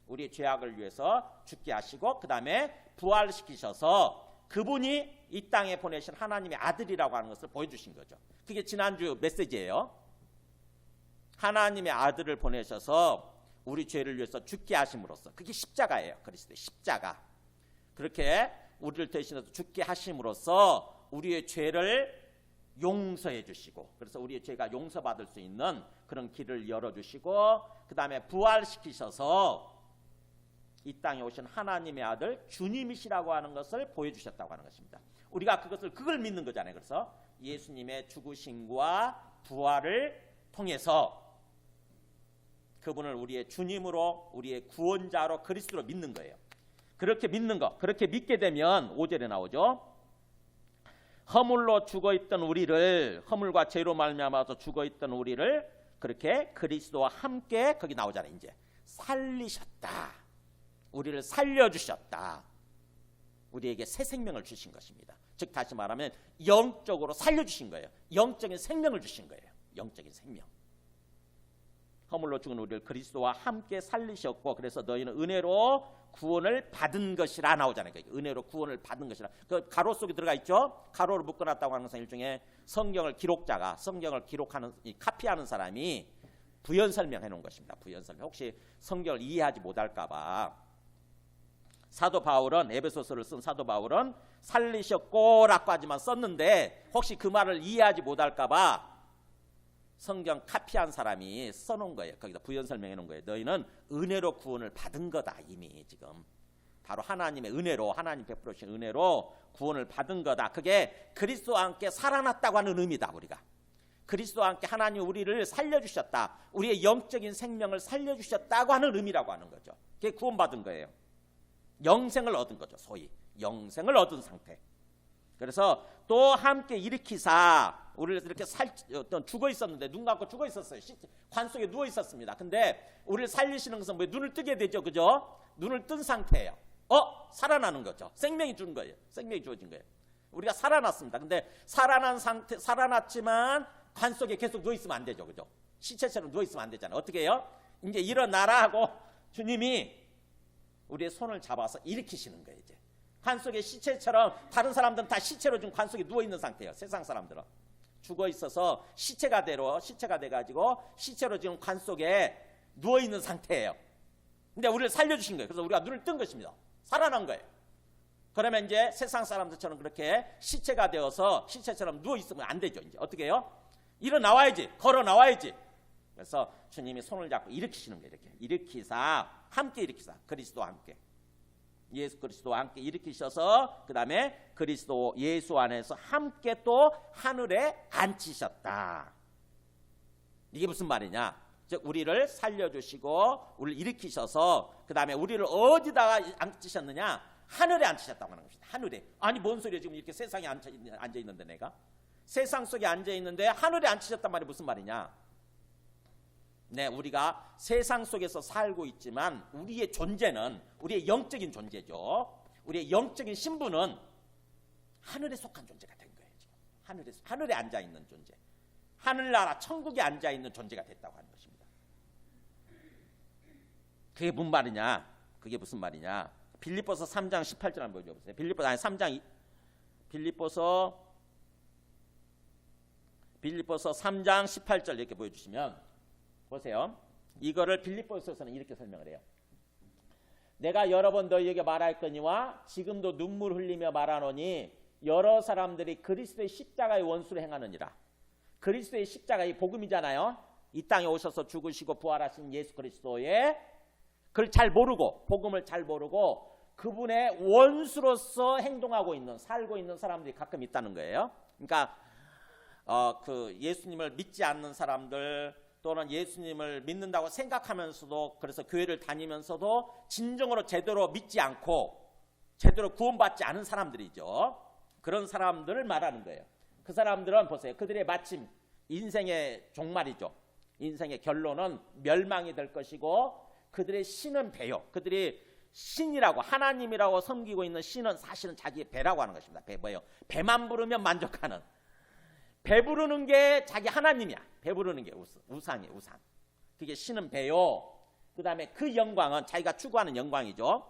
우리의 죄악을 위해서 죽게 하시고 그 다음에 부활시키셔서 그분이 이 땅에 보내신 하나님의 아들이라고 하는 것을 보여주신 거죠. 그게 지난주 메시지예요. 하나님의 아들을 보내셔서 우리 죄를 위해서 죽게 하심으로써, 그게 십자가예요. 그리스도의 십자가. 그렇게 우리를 대신해서 죽게 하심으로써 우리의 죄를 용서해 주시고, 그래서 우리의 죄가 용서받을 수 있는 그런 길을 열어주시고 그 다음에 부활시키셔서 이 땅에 오신 하나님의 아들 주님이시라고 하는 것을 보여주셨다고 하는 것입니다. 우리가 그걸 믿는 거잖아요. 그래서 예수님의 죽으심과 부활을 통해서 그분을 우리의 주님으로, 우리의 구원자로, 그리스도로 믿는 거예요. 그렇게 믿는 거, 그렇게 믿게 되면 5절에 나오죠. 허물로 죽어있던 우리를, 허물과 죄로 말미암아서 죽어있던 우리를 그렇게 그리스도와 함께, 거기 나오잖아요. 이제 살리셨다. 우리를 살려주셨다. 우리에게 새 생명을 주신 것입니다. 즉 다시 말하면 영적으로 살려주신 거예요. 영적인 생명을 주신 거예요. 영적인 생명. 허물로 죽은 우리를 그리스도와 함께 살리셨고 그래서 너희는 은혜로 구원을 받은 것이라 나오잖아요. 은혜로 구원을 받은 것이라. 그 가로 속에 들어가 있죠. 가로로 묶어놨다고 하는 것은 일종의 성경을 기록자가, 성경을 기록하는, 카피하는 사람이 부연 설명해 놓은 것입니다. 부연 설명. 혹시 성경을 이해하지 못할까 봐 사도 바울은, 에베소서를 쓴 사도 바울은 살리셨고라고 하지만 썼는데 혹시 그 말을 이해하지 못할까 봐 성경 카피한 사람이 써놓은 거예요. 거기다 부연 설명해 놓은 거예요. 너희는 은혜로 구원을 받은 거다. 이미 지금 바로 하나님의 은혜로, 하나님 베풀어 주신 은혜로 구원을 받은 거다. 그게 그리스도와 함께 살아났다고 하는 의미다. 우리가 그리스도와 함께 하나님 우리를 살려주셨다. 우리의 영적인 생명을 살려주셨다고 하는 의미라고 하는 거죠. 그게 구원받은 거예요. 영생을 얻은 거죠. 소위 영생을 얻은 상태. 그래서 또 함께 일으키사 우리를 이렇게 죽어 있었는데 눈 감고 죽어 있었어요. 관 속에 누워 있었습니다. 근데 우리를 살리시는 것은 뭐 눈을 뜨게 되죠. 그죠? 눈을 뜬 상태예요. 살아나는 거죠. 생명이 준 거예요. 생명이 주어진 거예요. 우리가 살아났습니다. 근데 살아난 상태, 살아났지만 관 속에 계속 누워 있으면 안 되죠. 그죠? 시체처럼 누워 있으면 안 되잖아요. 어떻게 해요? 이제 일어나라 하고 주님이 우리의 손을 잡아서 일으키시는 거예요. 이제 관 속에 시체처럼 다른 사람들은 다 시체로 지금 관 속에 누워 있는 상태예요. 세상 사람들은 죽어 있어서 시체가 돼가지고 시체로 지금 관 속에 누워 있는 상태예요. 근데 우리를 살려주신 거예요. 그래서 우리가 눈을 뜬 것입니다. 살아난 거예요. 그러면 이제 세상 사람들처럼 그렇게 시체가 되어서 시체처럼 누워 있으면 안 되죠. 이제 어떻게 해요? 일어나와야지, 걸어 나와야지. 그래서 주님이 손을 잡고 일으키시는 거예요. 이렇게 일으키사, 함께 일으키사, 그리스도와 함께. 예수 그리스도와 함께 일으키셔서 그 다음에 그리스도 예수 안에서 함께 또 하늘에 앉히셨다. 이게 무슨 말이냐? 즉 우리를 살려주시고 우리를 일으키셔서 그 다음에 우리를 어디다가 앉히셨느냐? 하늘에 앉히셨다고 하는 것입니다. 하늘에. 아니 뭔 소리야? 지금 이렇게 세상에 앉아있는데 내가? 세상 속에 앉아있는데 하늘에 앉히셨단 말이 무슨 말이냐? 네, 우리가 세상 속에서 살고 있지만 우리의 존재는 우리의 영적인 존재죠. 우리의 영적인 신분은 하늘에 속한 존재가 된 거예요. 지금. 하늘에 앉아있는 존재. 하늘나라 천국에 앉아있는 존재가 됐다고 하는 것입니다. 그게 무슨 말이냐? 그게 무슨 말이냐? 빌립보서 3장 18절 한번 보여주세요. 빌립보서 3장 18절 이렇게 보여주시면 보세요. 이거를 빌립보서에서는 이렇게 설명을 해요. 내가 여러 번 너희에게 말할거니와 지금도 눈물 흘리며 말하노니 여러 사람들이 그리스도의 십자가의 원수를 행하느니라. 그리스도의 십자가 이 복음이잖아요. 이 땅에 오셔서 죽으시고 부활하신 예수 그리스도의 그걸 잘 모르고 복음을 잘 모르고 그분의 원수로서 행동하고 있는 살고 있는 사람들이 가끔 있다는 거예요. 그러니까 그 예수님을 믿지 않는 사람들 또는 예수님을 믿는다고 생각하면서도 그래서 교회를 다니면서도 진정으로 제대로 믿지 않고 제대로 구원받지 않은 사람들이죠. 그런 사람들을 말하는 거예요. 그 사람들은 보세요. 그들의 마침 인생의 종말이죠. 인생의 결론은 멸망이 될 것이고 그들의 신은 배요. 그들이 신이라고 하나님이라고 섬기고 있는 신은 사실은 자기의 배라고 하는 것입니다. 배 뭐예요? 배만 부르면 만족하는. 배 부르는 게 자기 하나님이야. 배 부르는 게 우상이에요. 우상. 그게 신은 배요. 그 다음에 그 영광은 자기가 추구하는 영광이죠.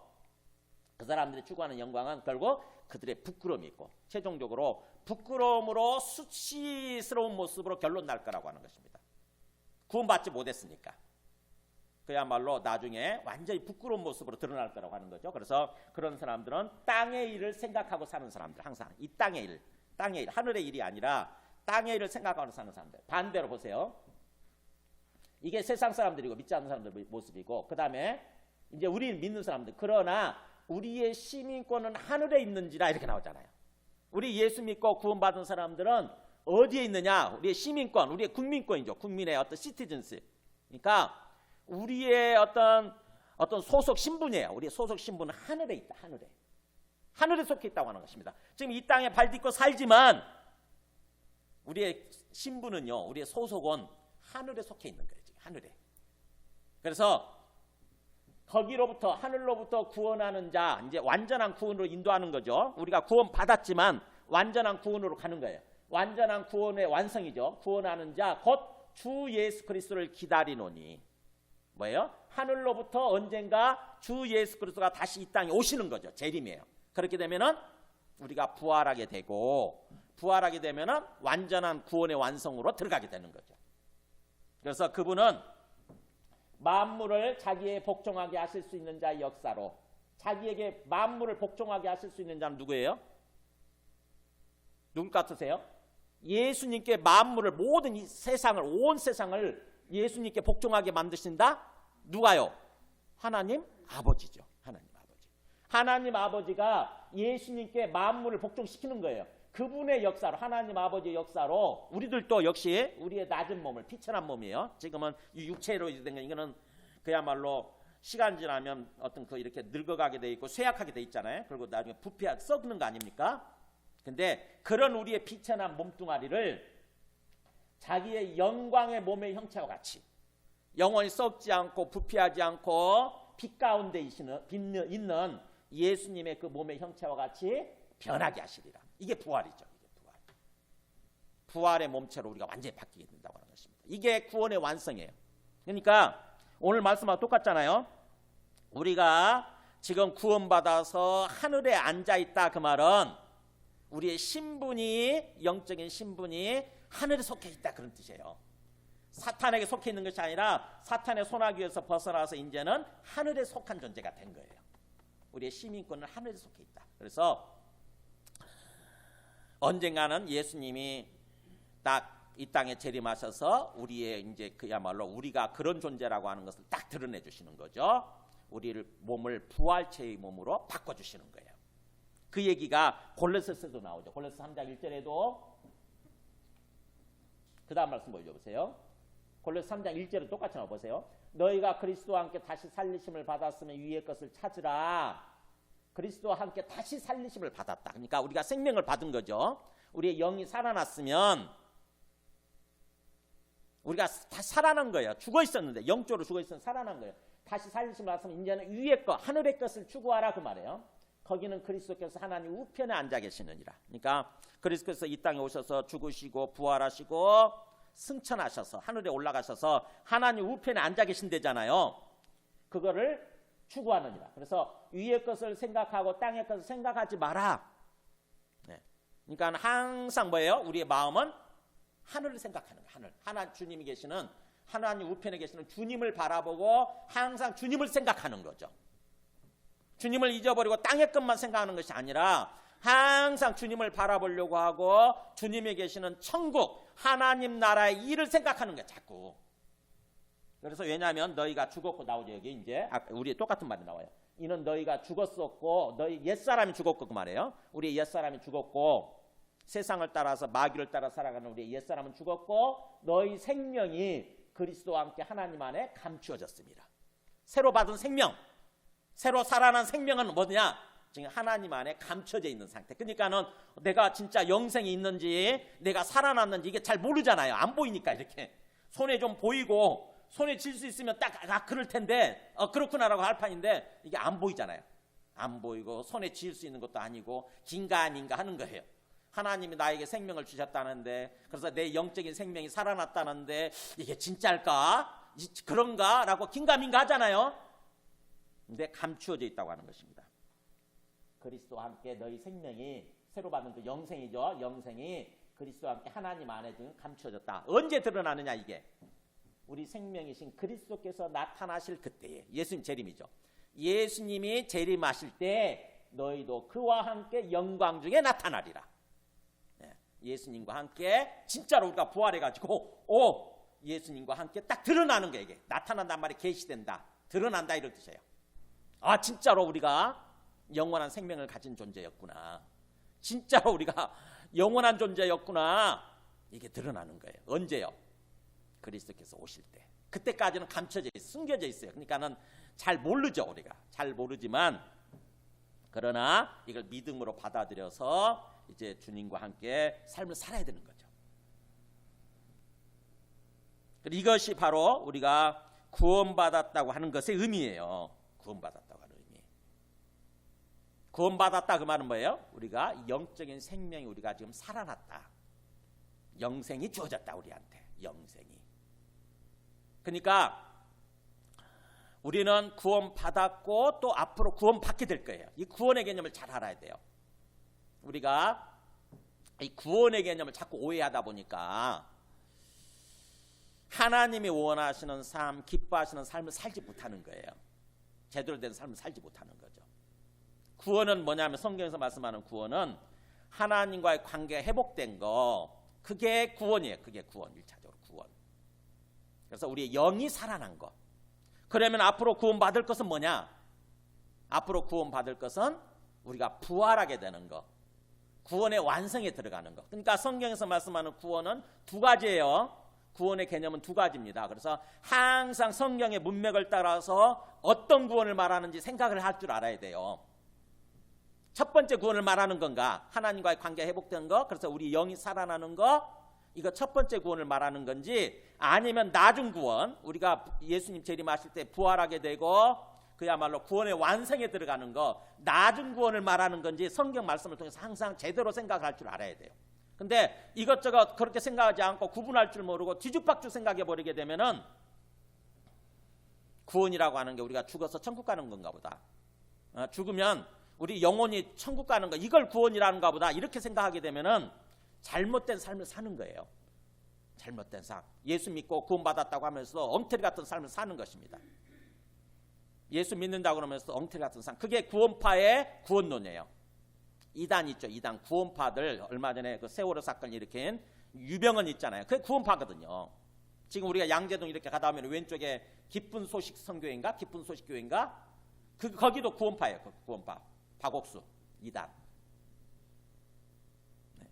그 사람들이 추구하는 영광은 결국 그들의 부끄러움이 있고 최종적으로 부끄러움으로 수치스러운 모습으로 결론 날 거라고 하는 것입니다. 구원받지 못했으니까. 그야말로 나중에 완전히 부끄러운 모습으로 드러날 거라고 하는 거죠. 그래서 그런 사람들은 땅의 일을 생각하고 사는 사람들. 항상 이 땅의 일, 하늘의 일이 아니라 땅의 일을 생각하고 사는 사람들. 반대로 보세요. 이게 세상 사람들이고 믿지 않는 사람들 모습이고 그 다음에 이제 우리는 믿는 사람들. 그러나 우리의 시민권은 하늘에 있는지라 이렇게 나오잖아요. 우리 예수 믿고 구원받은 사람들은 어디에 있느냐? 우리의 시민권, 우리의 국민권이죠. 국민의 어떤 시티즌십. 그러니까 우리의 어떤 소속 신분이에요. 우리의 소속 신분은 하늘에 있다. 하늘에 속해 있다고 하는 것입니다. 지금 이 땅에 발 딛고 살지만 우리의 신분은요. 우리의 소속은 하늘에 속해 있는 거예요. 지금 하늘에. 그래서 거기로부터 하늘로부터 구원하는 자 이제 완전한 구원으로 인도하는 거죠. 우리가 구원 받았지만 완전한 구원으로 가는 거예요. 완전한 구원의 완성이죠. 구원하는 자 곧 주 예수 그리스도를 기다리노니 뭐예요? 하늘로부터 언젠가 주 예수 그리스도가 다시 이 땅에 오시는 거죠. 재림이에요. 그렇게 되면은 우리가 부활하게 되고 부활하게 되면은 완전한 구원의 완성으로 들어가게 되는 거죠. 그래서 그분은 만물을 자기의 복종하게 하실 수 있는 자의 역사로 자기에게 만물을 복종하게 하실 수 있는 자는 누구예요? 누구 같으세요? 예수님께 만물을 모든 이 세상을 온 세상을 예수님께 복종하게 만드신다? 누가요? 하나님 아버지죠. 하나님 아버지. 하나님 아버지가 예수님께 만물을 복종시키는 거예요. 그분의 역사로, 하나님 아버지의 역사로 우리들도 역시 우리의 낮은 몸을, 비천한 몸이에요. 지금은 이 육체로 된 거, 이거는 그야말로 시간 지나면 어떤 그 이렇게 늙어가게 돼 있고 쇠약하게 돼 있잖아요. 그리고 나중에 부패하게 썩는 거 아닙니까? 근데 그런 우리의 비천한 몸뚱아리를 자기의 영광의 몸의 형체와 같이 영원히 썩지 않고 부패하지 않고 빛 가운데 있는 예수님의 그 몸의 형체와 같이 변하게 하시리라. 이게 부활이죠. 이게 부활. 부활의 몸체로 우리가 완전히 바뀌게 된다고 하는 것입니다. 이게 구원의 완성이에요. 그러니까 오늘 말씀하고 똑같잖아요. 우리가 지금 구원받아서 하늘에 앉아있다, 그 말은 우리의 신분이, 영적인 신분이 하늘에 속해 있다, 그런 뜻이에요. 사탄에게 속해 있는 것이 아니라 사탄의 손아귀에서 벗어나서 이제는 하늘에 속한 존재가 된 거예요. 우리의 시민권은 하늘에 속해 있다. 그래서 언젠가는 예수님이 딱 이 땅에 재림하셔서 우리의 이제 그야말로 우리가 그런 존재라고 하는 것을 딱 드러내 주시는 거죠. 우리를 몸을 부활체의 몸으로 바꿔 주시는 거예요. 그 얘기가 골로새서도 나오죠. 골로새 3장 1절에도 그 다음 말씀 보여주세요. 골로새 3장 1절에 똑같이 나와보세요. 너희가 그리스도와 함께 다시 살리심을 받았으면 위의 것을 찾으라. 그리스도와 함께 다시 살리심을 받았다. 그러니까 우리가 생명을 받은 거죠. 우리의 영이 살아났으면 우리가 다 살아난 거예요. 죽어 있었는데, 영적으로 죽어 있었는데 살아난 거예요. 다시 살리심을 받았으면 이제는 위의 것, 하늘의 것을 추구하라, 그 말이에요. 거기는 그리스도께서 하나님 우편에 앉아 계시느니라. 그러니까 그리스도께서 이 땅에 오셔서 죽으시고 부활하시고 승천하셔서 하늘에 올라가셔서 하나님 우편에 앉아 계신대잖아요. 그거를 추구하느니라. 그래서 위의 것을 생각하고 땅의 것을 생각하지 마라. 네. 그러니까 항상 뭐예요? 우리의 마음은 하늘을 생각하는 거예요. 하늘. 주님이 계시는, 하나님 우편에 계시는 주님을 바라보고 항상 주님을 생각하는 거죠. 주님을 잊어버리고 땅의 것만 생각하는 것이 아니라 항상 주님을 바라보려고 하고 주님이 계시는 천국, 하나님 나라의 일을 생각하는 거예요. 자꾸. 그래서 왜냐하면 너희가 죽었고, 나오죠. 여기 이제 우리 똑같은 말이 나와요. 이는 너희가 죽었었고, 너희 옛사람이 죽었고, 그 말이에요. 우리 옛사람이 죽었고, 세상을 따라서 마귀를 따라 살아가는 우리의 옛사람은 죽었고, 너희 생명이 그리스도와 함께 하나님 안에 감추어졌습니다. 새로 받은 생명, 새로 살아난 생명은 뭐냐? 지금 하나님 안에 감춰져 있는 상태. 그러니까는 내가 진짜 영생이 있는지, 내가 살아났는지 이게 잘 모르잖아요. 안 보이니까. 이렇게 손에 좀 보이고 손에 쥘 수 있으면 딱 그럴 텐데, 그렇구나라고 할 판인데 이게 안 보이잖아요. 안 보이고 손에 쥘 수 있는 것도 아니고 긴가 아닌가 하는 거예요. 하나님이 나에게 생명을 주셨다는데, 그래서 내 영적인 생명이 살아났다는데 이게 진짜일까? 그런가? 라고 긴가민가 하잖아요. 근데 감추어져 있다고 하는 것입니다. 그리스도와 함께 너희 생명이 새로 받은 그 영생이죠. 영생이 그리스도와 함께 하나님 안에 지금 감추어졌다. 언제 드러나느냐 이게? 우리 생명이신 그리스도께서 나타나실 그때에, 예수님 재림이죠. 예수님이 재림하실 때 너희도 그와 함께 영광 중에 나타나리라. 예수님과 함께 진짜로 우리가 부활해가지고 예수님과 함께 딱 드러나는 거예요. 이게 나타난단 말이 계시된다, 드러난다 이런 뜻이에요. 아, 진짜로 우리가 영원한 생명을 가진 존재였구나, 진짜로 우리가 영원한 존재였구나, 이게 드러나는 거예요. 언제요? 그리스도께서 오실 때. 그때까지는 감춰져 있어요. 숨겨져 있어요. 그러니까는 잘 모르죠. 우리가 잘 모르지만, 그러나 이걸 믿음으로 받아들여서 이제 주님과 함께 삶을 살아야 되는 거죠. 이것이 바로 우리가 구원받았다고 하는 것의 의미예요. 구원받았다고 하는 의미. 구원받았다 그 말은 뭐예요? 우리가 영적인 생명이 우리가 지금 살아났다. 영생이 주어졌다, 우리한테. 영생이. 그러니까 우리는 구원받았고 또 앞으로 구원받게 될 거예요. 이 구원의 개념을 잘 알아야 돼요. 우리가 이 구원의 개념을 자꾸 오해하다 보니까 하나님이 원하시는 삶, 기뻐하시는 삶을 살지 못하는 거예요. 제대로 된 삶을 살지 못하는 거죠. 구원은 뭐냐면, 성경에서 말씀하는 구원은 하나님과의 관계가 회복된 거, 그게 구원이에요. 그게 구원, 1차적으로 구원. 그래서 우리의 영이 살아난 거. 그러면 앞으로 구원받을 것은 뭐냐? 앞으로 구원받을 것은 우리가 부활하게 되는 거. 구원의 완성에 들어가는 것. 그러니까 성경에서 말씀하는 구원은 두 가지예요. 구원의 개념은 두 가지입니다. 그래서 항상 성경의 문맥을 따라서 어떤 구원을 말하는지 생각을 할 줄 알아야 돼요. 첫 번째 구원을 말하는 건가? 하나님과의 관계 회복된 거, 그래서 우리 영이 살아나는 거, 이거 첫 번째 구원을 말하는 건지, 아니면 나중 구원, 우리가 예수님 재림하실 때 부활하게 되고 그야말로 구원의 완성에 들어가는 거, 나중 구원을 말하는 건지 성경 말씀을 통해서 항상 제대로 생각할 줄 알아야 돼요. 근데 이것저것 그렇게 생각하지 않고 구분할 줄 모르고 뒤죽박죽 생각해 버리게 되면은 구원이라고 하는 게 우리가 죽어서 천국 가는 건가 보다, 죽으면 우리 영혼이 천국 가는 거, 이걸 구원이라는가 보다, 이렇게 생각하게 되면은 잘못된 삶을 사는 거예요. 잘못된 삶. 예수 믿고 구원받았다고 하면서 엉터리 같은 삶을 사는 것입니다. 예수 믿는다고 그러면서 엉터리 같은 삶. 그게 구원파의 구원론이에요. 이단 있죠. 이단 구원파들, 얼마 전에 그 세월호 사건 일으킨 유병헌 있잖아요. 그게 구원파거든요. 지금 우리가 양재동 이렇게 가다 보면 왼쪽에 기쁜 소식 선교회인가? 기쁜 소식 교회인가? 거기도 구원파예요. 그 구원파. 박옥수 이단. 네.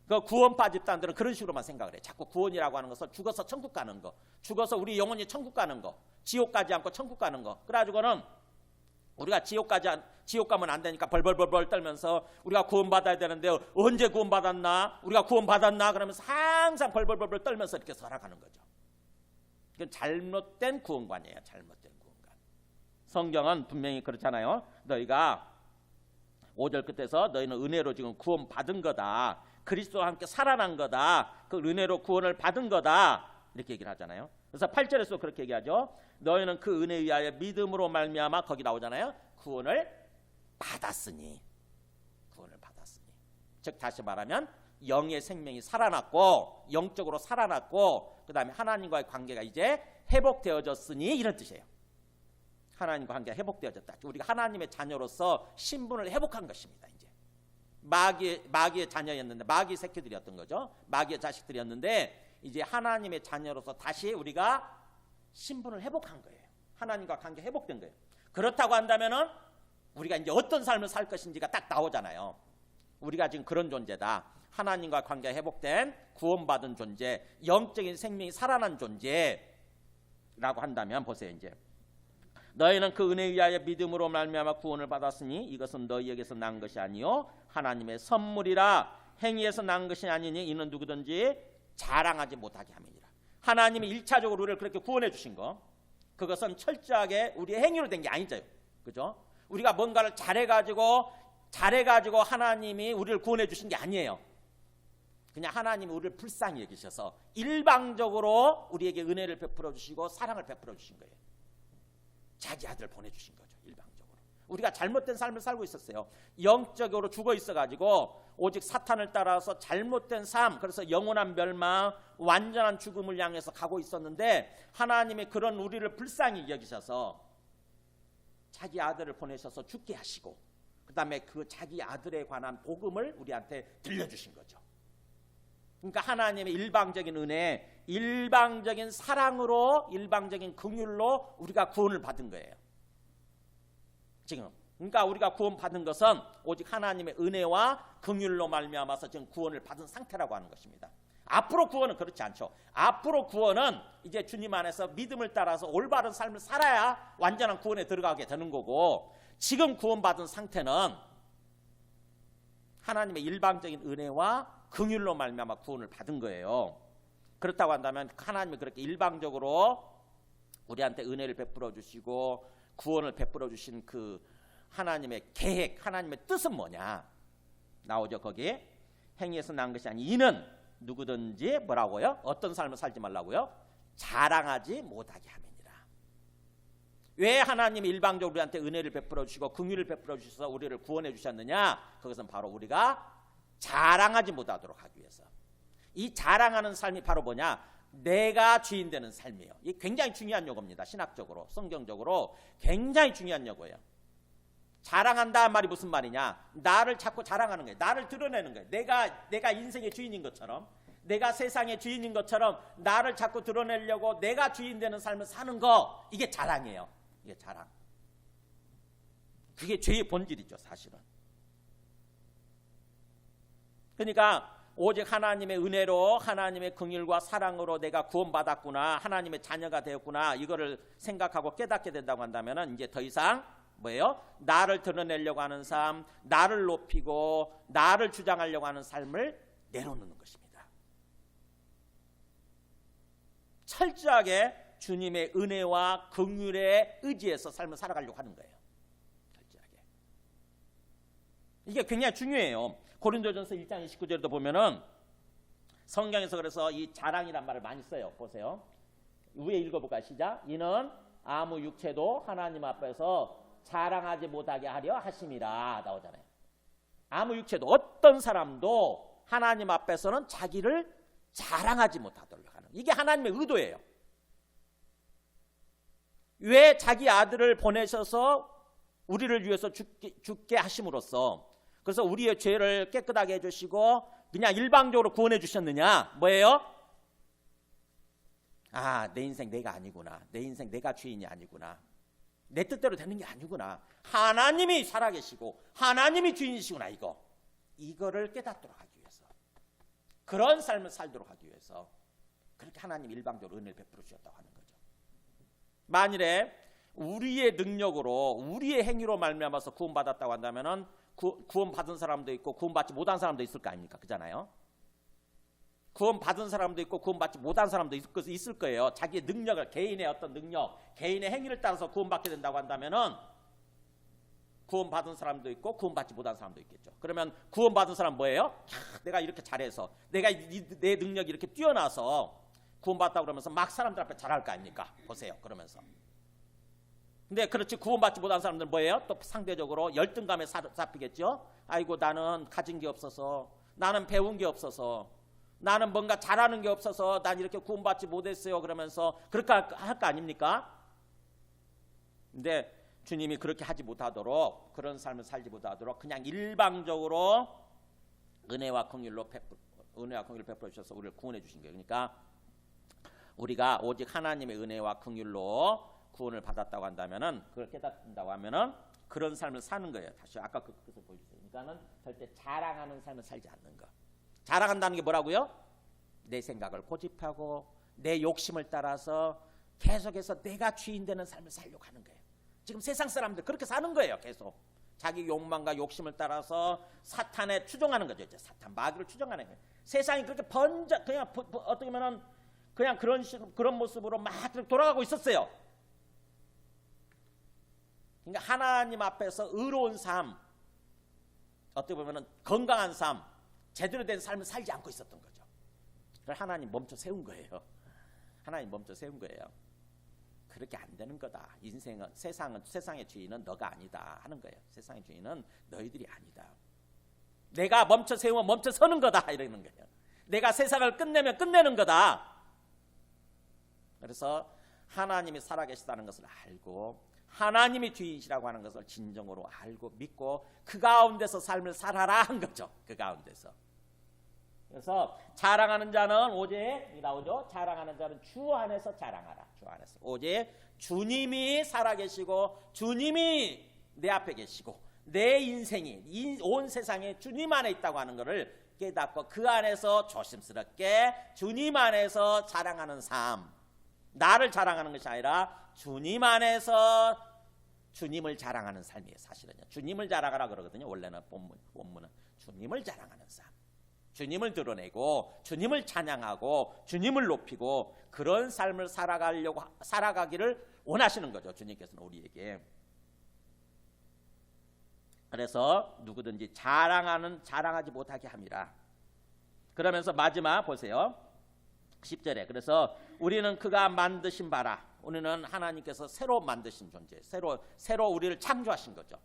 그 구원파 집단들은 그런 식으로만 생각을 해. 자꾸 구원이라고 하는 것을 죽어서 천국 가는 거, 죽어서 우리 영혼이 천국 가는 거, 지옥 가지 않고 천국 가는 거. 그래가지고는 우리가 지옥 가면 안 되니까 벌벌벌벌 떨면서 우리가 구원받아야 되는데 언제 구원받았나? 우리가 구원받았나? 그러면서 항상 벌벌벌벌 떨면서 이렇게 살아가는 거죠. 이건 잘못된 구원관이에요. 잘못된 구원관. 성경은 분명히 그렇잖아요. 너희가 5절 끝에서 너희는 은혜로 지금 구원받은 거다. 그리스도와 함께 살아난 거다. 그 은혜로 구원을 받은 거다. 이렇게 얘기를 하잖아요. 그래서 8절에서 그렇게 얘기하죠. 너희는 그 은혜에 의하여 믿음으로 말미암아, 거기 나오잖아요. 구원을 받았으니. 구원을 받았으니. 즉 다시 말하면 영의 생명이 살아났고, 영적으로 살아났고, 그 다음에 하나님과의 관계가 이제 회복되어졌으니, 이런 뜻이에요. 하나님과 관계가 회복되어졌다. 우리가 하나님의 자녀로서 신분을 회복한 것입니다. 이제 마귀의 자녀였는데, 마귀 새끼들이었던 거죠. 마귀의 자식들이었는데 이제 하나님의 자녀로서 다시 우리가 신분을 회복한 거예요. 하나님과 관계 회복된 거예요. 그렇다고 한다면은 우리가 이제 어떤 삶을 살 것인지가 딱 나오잖아요. 우리가 지금 그런 존재다. 하나님과 관계 회복된 구원받은 존재, 영적인 생명이 살아난 존재라고 한다면 보세요. 이제 너희는 그 은혜에 의하여 믿음으로 말미암아 구원을 받았으니 이것은 너희에게서 난 것이 아니요 하나님의 선물이라. 행위에서 난 것이 아니니 이는 누구든지 자랑하지 못하게 함이니라. 하나님이 1차적으로 우리를 그렇게 구원해 주신 거, 그것은 철저하게 우리의 행위로 된 게 아니죠. 그죠? 우리가 뭔가를 잘해가지고 하나님이 우리를 구원해 주신 게 아니에요. 그냥 하나님이 우리를 불쌍히 여기셔서 일방적으로 우리에게 은혜를 베풀어 주시고 사랑을 베풀어 주신 거예요. 자기 아들 보내주신 거죠. 일방적으로. 우리가 잘못된 삶을 살고 있었어요. 영적으로 죽어 있어가지고 오직 사탄을 따라서 잘못된 삶, 그래서 영원한 멸망, 완전한 죽음을 향해서 가고 있었는데 하나님이 그런 우리를 불쌍히 여기셔서 자기 아들을 보내셔서 죽게 하시고, 그 다음에 그 자기 아들에 관한 복음을 우리한테 들려주신 거죠. 그러니까 하나님의 일방적인 은혜, 일방적인 사랑으로, 일방적인 긍휼로 우리가 구원을 받은 거예요. 지금 그러니까 우리가 구원받은 것은 오직 하나님의 은혜와 긍휼로 말미암아서 지금 구원을 받은 상태라고 하는 것입니다. 앞으로 구원은 그렇지 않죠. 앞으로 구원은 이제 주님 안에서 믿음을 따라서 올바른 삶을 살아야 완전한 구원에 들어가게 되는 거고, 지금 구원받은 상태는 하나님의 일방적인 은혜와 긍휼로 말미암아 구원을 받은 거예요. 그렇다고 한다면 하나님이 그렇게 일방적으로 우리한테 은혜를 베풀어 주시고 구원을 베풀어 주신 그 하나님의 계획, 하나님의 뜻은 뭐냐? 나오죠. 거기 행위에서 난 것이 아니 이는 누구든지 뭐라고요? 어떤 삶을 살지 말라고요? 자랑하지 못하게 함이니라. 왜 하나님이 일방적으로 우리한테 은혜를 베풀어 주시고 긍휼을 베풀어 주셔서 우리를 구원해 주셨느냐? 그것은 바로 우리가 자랑하지 못하도록 하기 위해서. 이 자랑하는 삶이 바로 뭐냐? 내가 주인 되는 삶이에요. 이게 굉장히 중요한 용어입니다. 신학적으로, 성경적으로 굉장히 중요한 용어예요. 자랑한다 말이 무슨 말이냐? 나를 자꾸 자랑하는 거예요. 나를 드러내는 거예요. 내가 인생의 주인인 것처럼, 내가 세상의 주인인 것처럼 나를 자꾸 드러내려고 내가 주인 되는 삶을 사는 거, 이게 자랑이에요. 이게 자랑. 그게 죄의 본질이죠, 사실은. 그러니까 오직 하나님의 은혜로 하나님의 긍휼과 사랑으로 내가 구원받았구나, 하나님의 자녀가 되었구나, 이거를 생각하고 깨닫게 된다고 한다면 이제 더 이상 뭐예요? 나를 드러내려고 하는 삶, 나를 높이고 나를 주장하려고 하는 삶을 내려놓는 것입니다. 철저하게 주님의 은혜와 긍휼에 의지해서 삶을 살아가려고 하는 거예요. 철저하게. 이게 굉장히 중요해요. 고린도전서 1장 29절에도 보면은 성경에서 그래서 이 자랑이란 말을 많이 써요. 보세요. 위에 읽어볼까요? 시작. 이는 아무 육체도 하나님 앞에서 자랑하지 못하게 하려 하심이라 나오잖아요. 아무 육체도 어떤 사람도 하나님 앞에서는 자기를 자랑하지 못하도록 하는, 이게 하나님의 의도예요. 왜 자기 아들을 보내셔서 우리를 위해서 죽게 하심으로써, 그래서 우리의 죄를 깨끗하게 해주시고 그냥 일방적으로 구원해 주셨느냐? 뭐예요? 아, 내 인생 내가 아니구나, 내 인생 내가 주인이 아니구나, 내 뜻대로 되는 게 아니구나, 하나님이 살아계시고 하나님이 주인이시구나, 이거를 깨닫도록 하기 위해서, 그런 삶을 살도록 하기 위해서 그렇게 하나님이 일방적으로 은혜를 베풀어 주셨다고 하는 거죠. 만일에 우리의 능력으로 우리의 행위로 말미암아서 구원받았다고 한다면은 구원받은 사람도 있고 구원받지 못한 사람도 있을 거 아닙니까? 그잖아요. 구원받은 사람도 있고 구원받지 못한 사람도 있을 거예요. 자기의 능력을, 개인의 어떤 능력, 개인의 행위를 따라서 구원받게 된다고 한다면은 구원받은 사람도 있고 구원받지 못한 사람도 있겠죠. 그러면 구원받은 사람 뭐예요? 내가 이렇게 잘해서, 내가 내 능력이 이렇게 뛰어나서 구원받았다고 그러면서 막 사람들 앞에 잘할 거 아닙니까? 보세요. 그러면서. 근데 그렇지 구원받지 못한 사람들은 뭐예요? 또 상대적으로 열등감에 잡히겠죠. 아이고, 나는 가진 게 없어서, 나는 배운 게 없어서, 나는 뭔가 잘하는 게 없어서 난 이렇게 구원받지 못했어요. 그러면서 그렇게 할 거 아닙니까? 근데 주님이 그렇게 하지 못하도록, 그런 삶을 살지 못하도록 그냥 일방적으로 은혜와 긍휼로 베풀어 주셔서 우리를 구원해 주신 거예요. 그러니까 우리가 오직 하나님의 은혜와 긍휼로 구원을 받았다고 한다면은, 그걸 깨닫는다고 하면은 그런 삶을 사는 거예요. 다시 아까 그것을 보여주세요. 그러니까는 절대 자랑하는 삶을 살지 않는 거. 자랑한다는 게 뭐라고요? 내 생각을 고집하고 내 욕심을 따라서 계속해서 내가 주인 되는 삶을 살려고 하는 거예요. 지금 세상 사람들 그렇게 사는 거예요. 계속 자기 욕망과 욕심을 따라서 사탄에 추종하는 거죠. 이제 사탄, 마귀를 추종하는 거예요. 세상이 그렇게 그냥 어떻게 보면은 그냥 그런 모습으로 막 돌아가고 있었어요. 그러니까 하나님 앞에서 의로운 삶, 어떻게 보면은 건강한 삶, 제대로 된 삶을 살지 않고 있었던 거죠. 그걸 하나님 멈춰 세운 거예요. 하나님 멈춰 세운 거예요. 그렇게 안 되는 거다. 인생은, 세상의 주인은 너가 아니다 하는 거예요. 세상의 주인은 너희들이 아니다. 내가 멈춰 세우면 멈춰 서는 거다 이러는 거예요. 내가 세상을 끝내면 끝내는 거다. 그래서 하나님이 살아계시다는 것을 알고 하나님이 주인이시라고 하는 것을 진정으로 알고 믿고 그 가운데서 삶을 살아라 한 거죠. 그 가운데서. 그래서 자랑하는 자는 오직 나오죠. 자랑하는 자는 주 안에서 자랑하라. 주 안에서. 오직 주님이 살아계시고 주님이 내 앞에 계시고 내 인생이 온 세상에 주님 안에 있다고 하는 것을 깨닫고 그 안에서 조심스럽게 주님 안에서 자랑하는 삶. 나를 자랑하는 것이 아니라 주님 안에서 주님을 자랑하는 삶이에요. 사실은요. 주님을 자랑하라 그러거든요. 원래는 원문은 주님을 자랑하는 삶. 주님을 드러내고 주님을 찬양하고 주님을 높이고 그런 삶을 살아가기를 원하시는 거죠. 주님께서는 우리에게. 그래서 누구든지 자랑하지 못하게 함이라. 그러면서 마지막 보세요. 10절에 그래서 우리는 그가 만드신 바라. 우리는 하나님께서 새로 만드신 존재, 새로 우리를 창조하신 거죠.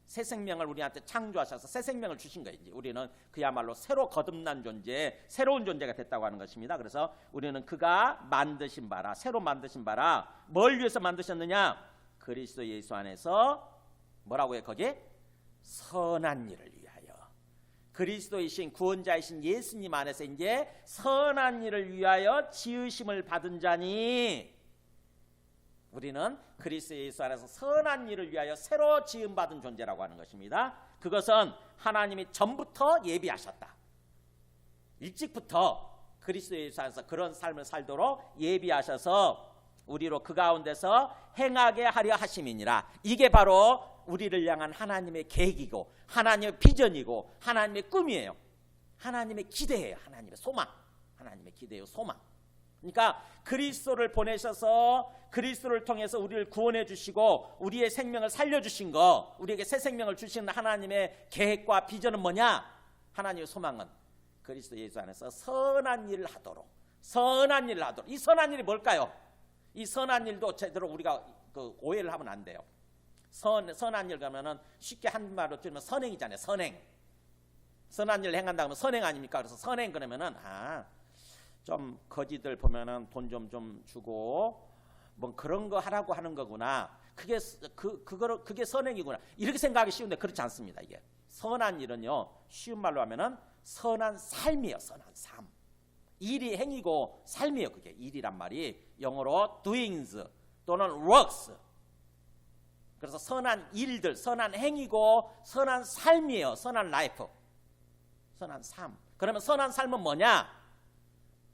새 생명을 우리한테 창조하셔서 새 생명을 주신 거예요. 우리는 그야말로 새로 거듭난 존재, 새로운 존재가 됐다고 하는 것입니다. 그래서 우리는 그가 만드신 바라, 새로 만드신 바라. 뭘 위해서 만드셨느냐? 그리스도 예수 안에서 뭐라고 해요? 거기에 선한 일을 위하여. 그리스도이신 구원자이신 예수님 안에서 이제 선한 일을 위하여 지으심을 받은 자니, 우리는 그리스도 예수 안에서 선한 일을 위하여 새로 지음받은 존재라고 하는 것입니다. 그것은 하나님이 전부터 예비하셨다. 일찍부터 그리스도 예수 안에서 그런 삶을 살도록 예비하셔서 우리로 그 가운데서 행하게 하려 하심이니라. 이게 바로 우리를 향한 하나님의 계획이고 하나님의 비전이고 하나님의 꿈이에요. 하나님의 기대예요. 하나님의 소망. 하나님의 기대요, 소망. 그러니까 그리스도를 보내셔서 그리스도를 통해서 우리를 구원해 주시고 우리의 생명을 살려주신 거, 우리에게 새 생명을 주시는 하나님의 계획과 비전은 뭐냐? 하나님의 소망은 그리스도 예수 안에서 선한 일을 하도록, 선한 일을 하도록. 이 선한 일이 뭘까요? 이 선한 일도 제대로 우리가 오해를 하면 안 돼요. 선한 일 그러면은 쉽게 한말로 들으면 선행이잖아요. 선행. 선한 일을 행한다 그러면 선행 아닙니까? 그래서 선행 그러면은 좀 거지들 보면은 돈 좀 주고 뭐 그런 거 하라고 하는 거구나. 그게 선행이구나. 이렇게 생각하기 쉬운데 그렇지 않습니다. 이게 선한 일은요, 쉬운 말로 하면은 선한 삶이에요. 선한 삶. 일이 행위고 삶이에요. 그게 일이란 말이 영어로 doings 또는 works. 그래서 선한 일들, 선한 행위고 선한 삶이에요. 선한 라이프. 선한 삶. 그러면 선한 삶은 뭐냐?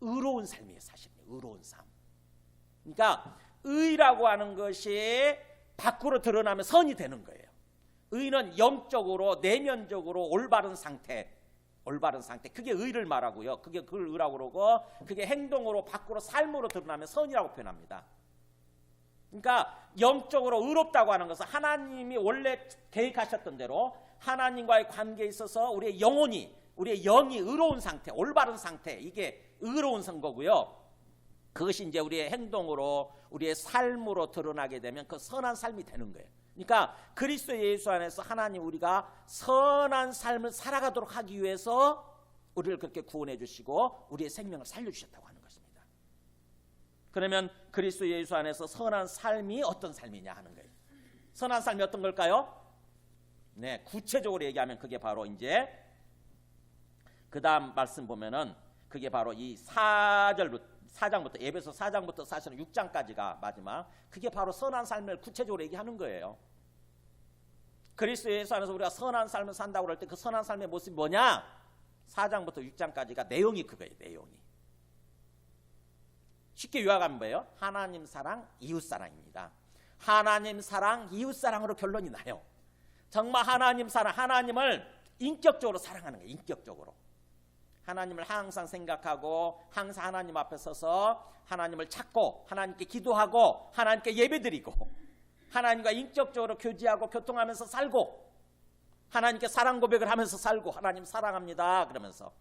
의로운 삶이에요. 사실 의로운 삶. 그러니까 의라고 하는 것이 밖으로 드러나면 선이 되는 거예요. 의는 영적으로 내면적으로 올바른 상태. 올바른 상태. 그게 의를 말하고요. 그게 그걸 의라고 그러고 그게 행동으로 밖으로 삶으로 드러나면 선이라고 표현합니다. 그러니까 영적으로 의롭다고 하는 것은 하나님이 원래 계획하셨던 대로 하나님과의 관계에 있어서 우리의 영혼이, 우리의 영이 의로운 상태, 올바른 상태, 이게 의로운 선거고요. 그것이 이제 우리의 행동으로, 우리의 삶으로 드러나게 되면 그 선한 삶이 되는 거예요. 그러니까 그리스도 예수 안에서 하나님 우리가 선한 삶을 살아가도록 하기 위해서 우리를 그렇게 구원해 주시고 우리의 생명을 살려주셨다고 하는 것입니다. 그러면 그리스도 예수 안에서 선한 삶이 어떤 삶이냐 하는 거예요. 선한 삶이 어떤 걸까요? 네, 구체적으로 얘기하면 그게 바로 이제 그 다음 말씀 보면은 그게 바로 이 4장부터 에베소 4장부터 사실은 6장까지가 마지막, 그게 바로 선한 삶을 구체적으로 얘기하는 거예요. 그리스도 예수 안에서 우리가 선한 삶을 산다고 할 때 그 선한 삶의 모습이 뭐냐? 4장부터 6장까지가 내용이 그거예요. 내용이 쉽게 요약하면 뭐예요? 하나님 사랑, 이웃 사랑입니다. 하나님 사랑, 이웃 사랑으로 결론이 나요. 정말 하나님 사랑, 하나님을 인격적으로 사랑하는 거예요. 인격적으로 하나님을 항상 생각하고 항상 하나님 앞에 서서 하나님을 찾고 하나님께 기도하고 하나님께 예배드리고 하나님과 인격적으로 교제하고 교통하면서 살고 하나님께 사랑 고백을 하면서 살고 하나님 사랑합니다 그러면서,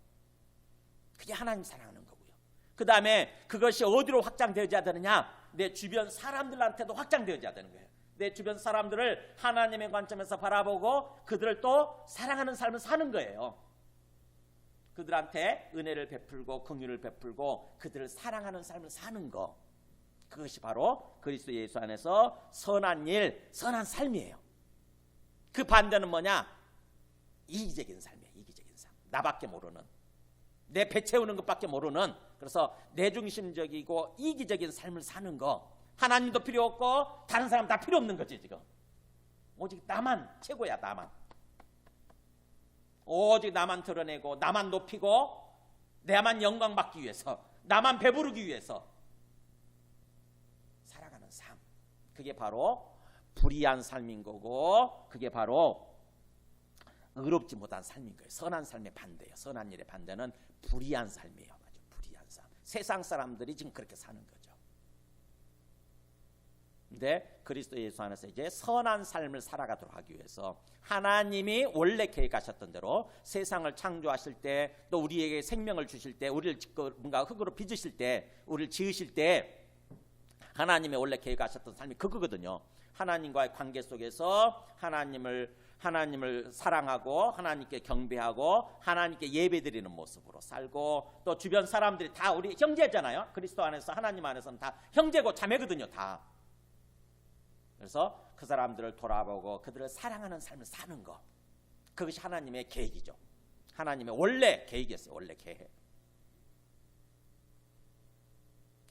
그게 하나님 사랑하는 거고요. 그 다음에 그것이 어디로 확장되어져야 되느냐? 내 주변 사람들한테도 확장되어져야 되는 거예요. 내 주변 사람들을 하나님의 관점에서 바라보고 그들을 또 사랑하는 삶을 사는 거예요. 그들한테 은혜를 베풀고 긍휼을 베풀고 그들을 사랑하는 삶을 사는 거, 그것이 바로 그리스도 예수 안에서 선한 일, 선한 삶이에요. 그 반대는 뭐냐? 이기적인 삶이에요. 이기적인 삶. 나밖에 모르는, 내 배 채우는 것밖에 모르는, 그래서 내중심적이고 이기적인 삶을 사는 거. 하나님도 필요 없고 다른 사람 다 필요 없는 거지. 지금 오직 나만 최고야. 나만 오직 나만 드러내고 나만 높이고 나만 영광 받기 위해서, 나만 배부르기 위해서 살아가는 삶, 그게 바로 불의한 삶인 거고 그게 바로 의롭지 못한 삶인 거예요. 선한 삶의 반대예요. 선한 일의 반대는 불의한 삶이에요. 아주 불의한 삶. 세상 사람들이 지금 그렇게 사는 거죠. 근데 그리스도 예수 안에서 이제 선한 삶을 살아가도록 하기 위해서 하나님이 원래 계획하셨던 대로 세상을 창조하실 때, 또 우리에게 생명을 주실 때, 우리를 뭔가 흙으로 빚으실 때, 우리를 지으실 때 하나님이 원래 계획하셨던 삶이 그거거든요. 하나님과의 관계 속에서 하나님을 사랑하고 하나님께 경배하고 하나님께 예배드리는 모습으로 살고, 또 주변 사람들이 다 우리 형제잖아요. 그리스도 안에서 하나님 안에서는 다 형제고 자매거든요. 다. 그래서 그 사람들을 돌아보고 그들을 사랑하는 삶을 사는 것, 그것이 하나님의 계획이죠. 하나님의 원래 계획이었어요. 원래 계획.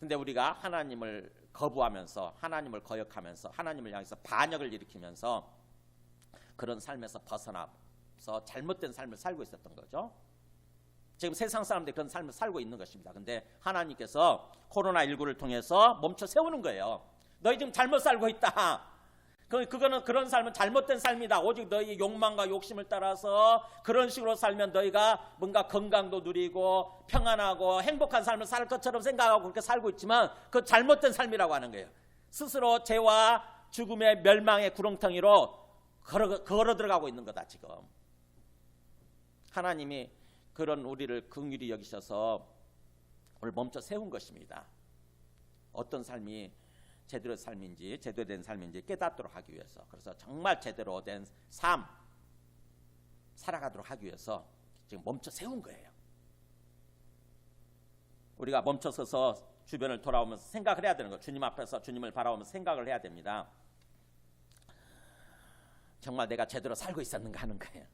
근데 우리가 하나님을 거부하면서 하나님을 거역하면서 하나님을 향해서 반역을 일으키면서 그런 삶에서 벗어나서 잘못된 삶을 살고 있었던 거죠. 지금 세상 사람들이 그런 삶을 살고 있는 것입니다. 근데 하나님께서 코로나19를 통해서 멈춰 세우는 거예요. 너희 지금 잘못 살고 있다. 그거는 그런 삶은 잘못된 삶이다. 오직 너희 욕망과 욕심을 따라서 그런 식으로 살면 너희가 뭔가 건강도 누리고 평안하고 행복한 삶을 살 것처럼 생각하고 그렇게 살고 있지만 그 잘못된 삶이라고 하는 거예요. 스스로 죄와 죽음의 멸망의 구렁텅이로 걸어 들어가고 있는 거다 지금. 하나님이 그런 우리를 긍휼히 여기셔서 오늘 멈춰 세운 것입니다. 어떤 삶이 제대로 삶인지 제대로 된 삶인지 깨닫도록 하기 위해서. 그래서 정말 제대로 된 삶 살아가도록 하기 위해서 지금 멈춰 세운 거예요. 우리가 멈춰서서 주변을 돌아오면서 생각을 해야 되는 거예요. 주님 앞에서 주님을 바라보면서 생각을 해야 됩니다. 정말 내가 제대로 살고 있었는가 하는 거예요.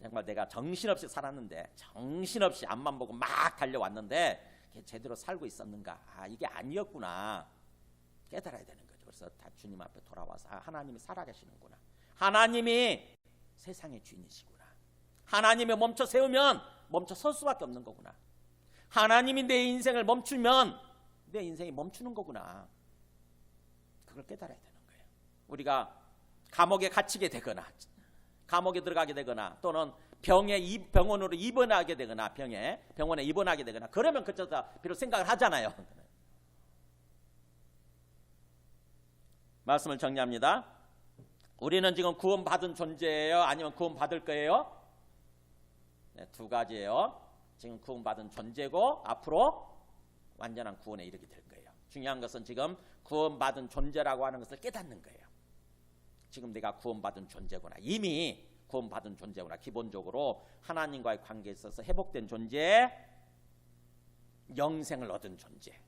정말 내가 정신없이 살았는데, 정신없이 앞만 보고 막 달려왔는데 제대로 살고 있었는가? 이게 아니었구나. 깨달아야 되는 거죠. 그래서 다 주님 앞에 돌아와서 하나님이 살아계시는구나. 하나님이 세상의 주인이시구나. 하나님이 멈춰 세우면 멈춰 설 수밖에 없는 거구나. 하나님이 내 인생을 멈추면 내 인생이 멈추는 거구나. 그걸 깨달아야 되는 거예요. 우리가 감옥에 갇히게 되거나 감옥에 들어가게 되거나 또는 병원으로 입원하게 되거나 병원에 입원하게 되거나 그러면 그때다 비록 생각을 하잖아요. 말씀을 정리합니다. 우리는 지금 구원받은 존재예요? 아니면 구원받을 거예요? 네, 두 가지예요. 지금 구원받은 존재고 앞으로 완전한 구원에 이르게 될 거예요. 중요한 것은 지금 구원받은 존재라고 하는 것을 깨닫는 거예요. 지금 내가 구원받은 존재구나. 이미 구원받은 존재구나. 기본적으로 하나님과의 관계에 있어서 회복된 존재, 영생을 얻은 존재.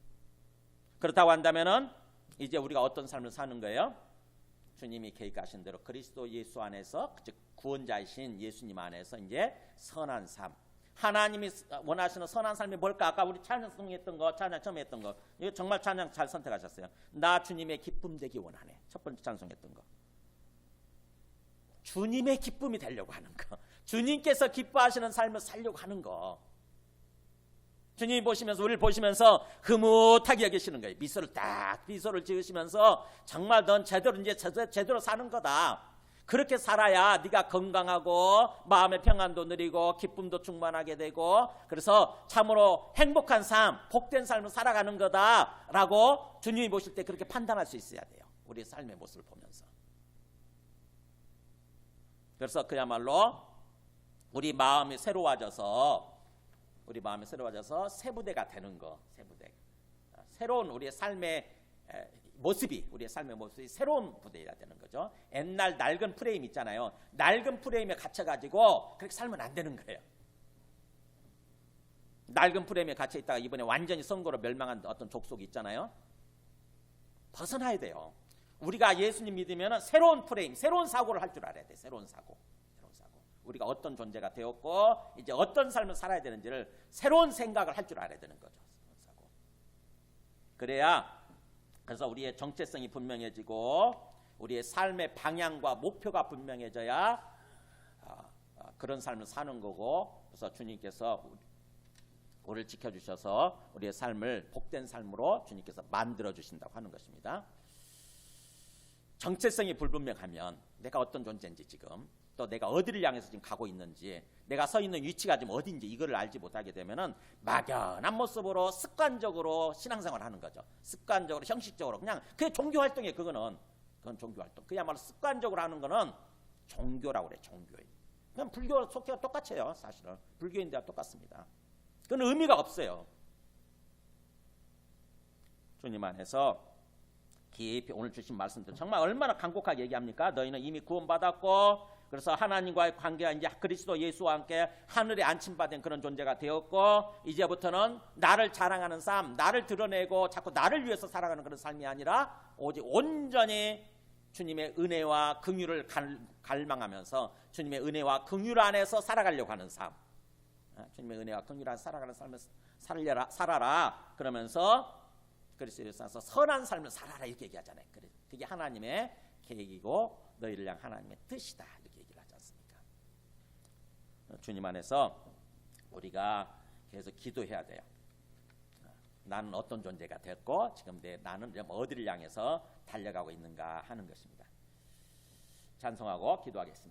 그렇다고 한다면은 이제 우리가 어떤 삶을 사는 거예요? 주님이 계획하신 대로 그리스도 예수 안에서, 즉 구원자이신 예수님 안에서 이제 선한 삶. 하나님이 원하시는 선한 삶이 뭘까? 아까 우리 찬양 처음에 했던 거. 이거 정말 찬양 잘 선택하셨어요. 나 주님의 기쁨 되기 원하네. 첫 번째 찬송했던 거. 주님의 기쁨이 되려고 하는 거. 주님께서 기뻐하시는 삶을 살려고 하는 거. 주님이 보시면서 우리를 보시면서 흐뭇하게 여기시는 거예요. 미소를 지으시면서 정말 넌 제대로 사는 거다. 그렇게 살아야 네가 건강하고 마음의 평안도 누리고 기쁨도 충만하게 되고 그래서 참으로 행복한 삶, 복된 삶을 살아가는 거다라고 주님이 보실 때 그렇게 판단할 수 있어야 돼요. 우리의 삶의 모습을 보면서. 그래서 그야말로 우리 마음이 새로워져서 세부대가 되는 거. 세부대. 새로운 우리의 삶의 모습이 새로운 부대가 되는 거죠. 옛날 낡은 프레임 있잖아요. 낡은 프레임에 갇혀가지고 그렇게 살면 안 되는 거예요. 낡은 프레임에 갇혀 있다가 이번에 완전히 선거로 멸망한 어떤 족속이 있잖아요. 벗어나야 돼요. 우리가 예수님 믿으면 새로운 프레임, 새로운 사고를 할 줄 알아야 돼. 새로운 사고. 우리가 어떤 존재가 되었고 이제 어떤 삶을 살아야 되는지를 새로운 생각을 할 줄 알아야 되는 거죠. 새로운 사고. 그래서 우리의 정체성이 분명해지고 우리의 삶의 방향과 목표가 분명해져야 그런 삶을 사는 거고 그래서 주님께서 우리를 지켜주셔서 우리의 삶을 복된 삶으로 주님께서 만들어주신다고 하는 것입니다. 정체성이 불분명하면 내가 어떤 존재인지 지금 또 내가 어디를 향해서 지금 가고 있는지 내가 서 있는 위치가 지금 어딘지 이거를 알지 못하게 되면은 막연한 모습으로 습관적으로 신앙생활을 하는 거죠. 습관적으로 형식적으로 그냥 그게 종교 활동이에요. 그건 종교 활동. 그야말로 습관적으로 하는 거는 종교라고 그래. 종교인. 그냥 불교 속회가 똑같아요. 사실은 불교인들과 똑같습니다. 그건 의미가 없어요. 주님 안에서 깊이 오늘 주신 말씀들 정말 얼마나 간곡하게 얘기합니까? 너희는 이미 구원받았고 그래서 하나님과의 관계가 이제 그리스도 예수와 함께 하늘에 안침받은 그런 존재가 되었고 이제부터는 나를 자랑하는 삶, 나를 드러내고 자꾸 나를 위해서 살아가는 그런 삶이 아니라 오직 온전히 주님의 은혜와 긍휼을 갈망하면서 주님의 은혜와 긍휼 안에서 살아가려고 하는 삶. 주님의 은혜와 긍휼 안에서 살아가는 삶을 살아라. 그러면서 그리스도 예수 안에서 선한 삶을 살아라 이렇게 얘기하잖아요. 그게 하나님의 계획이고 너희를 향한 하나님의 뜻이다 이렇게 얘기를 하지 않습니까? 주님 안에서 우리가 계속 기도해야 돼요. 나는 어떤 존재가 됐고 지금 나는 어디를 향해서 달려가고 있는가 하는 것입니다. 찬송하고 기도하겠습니다.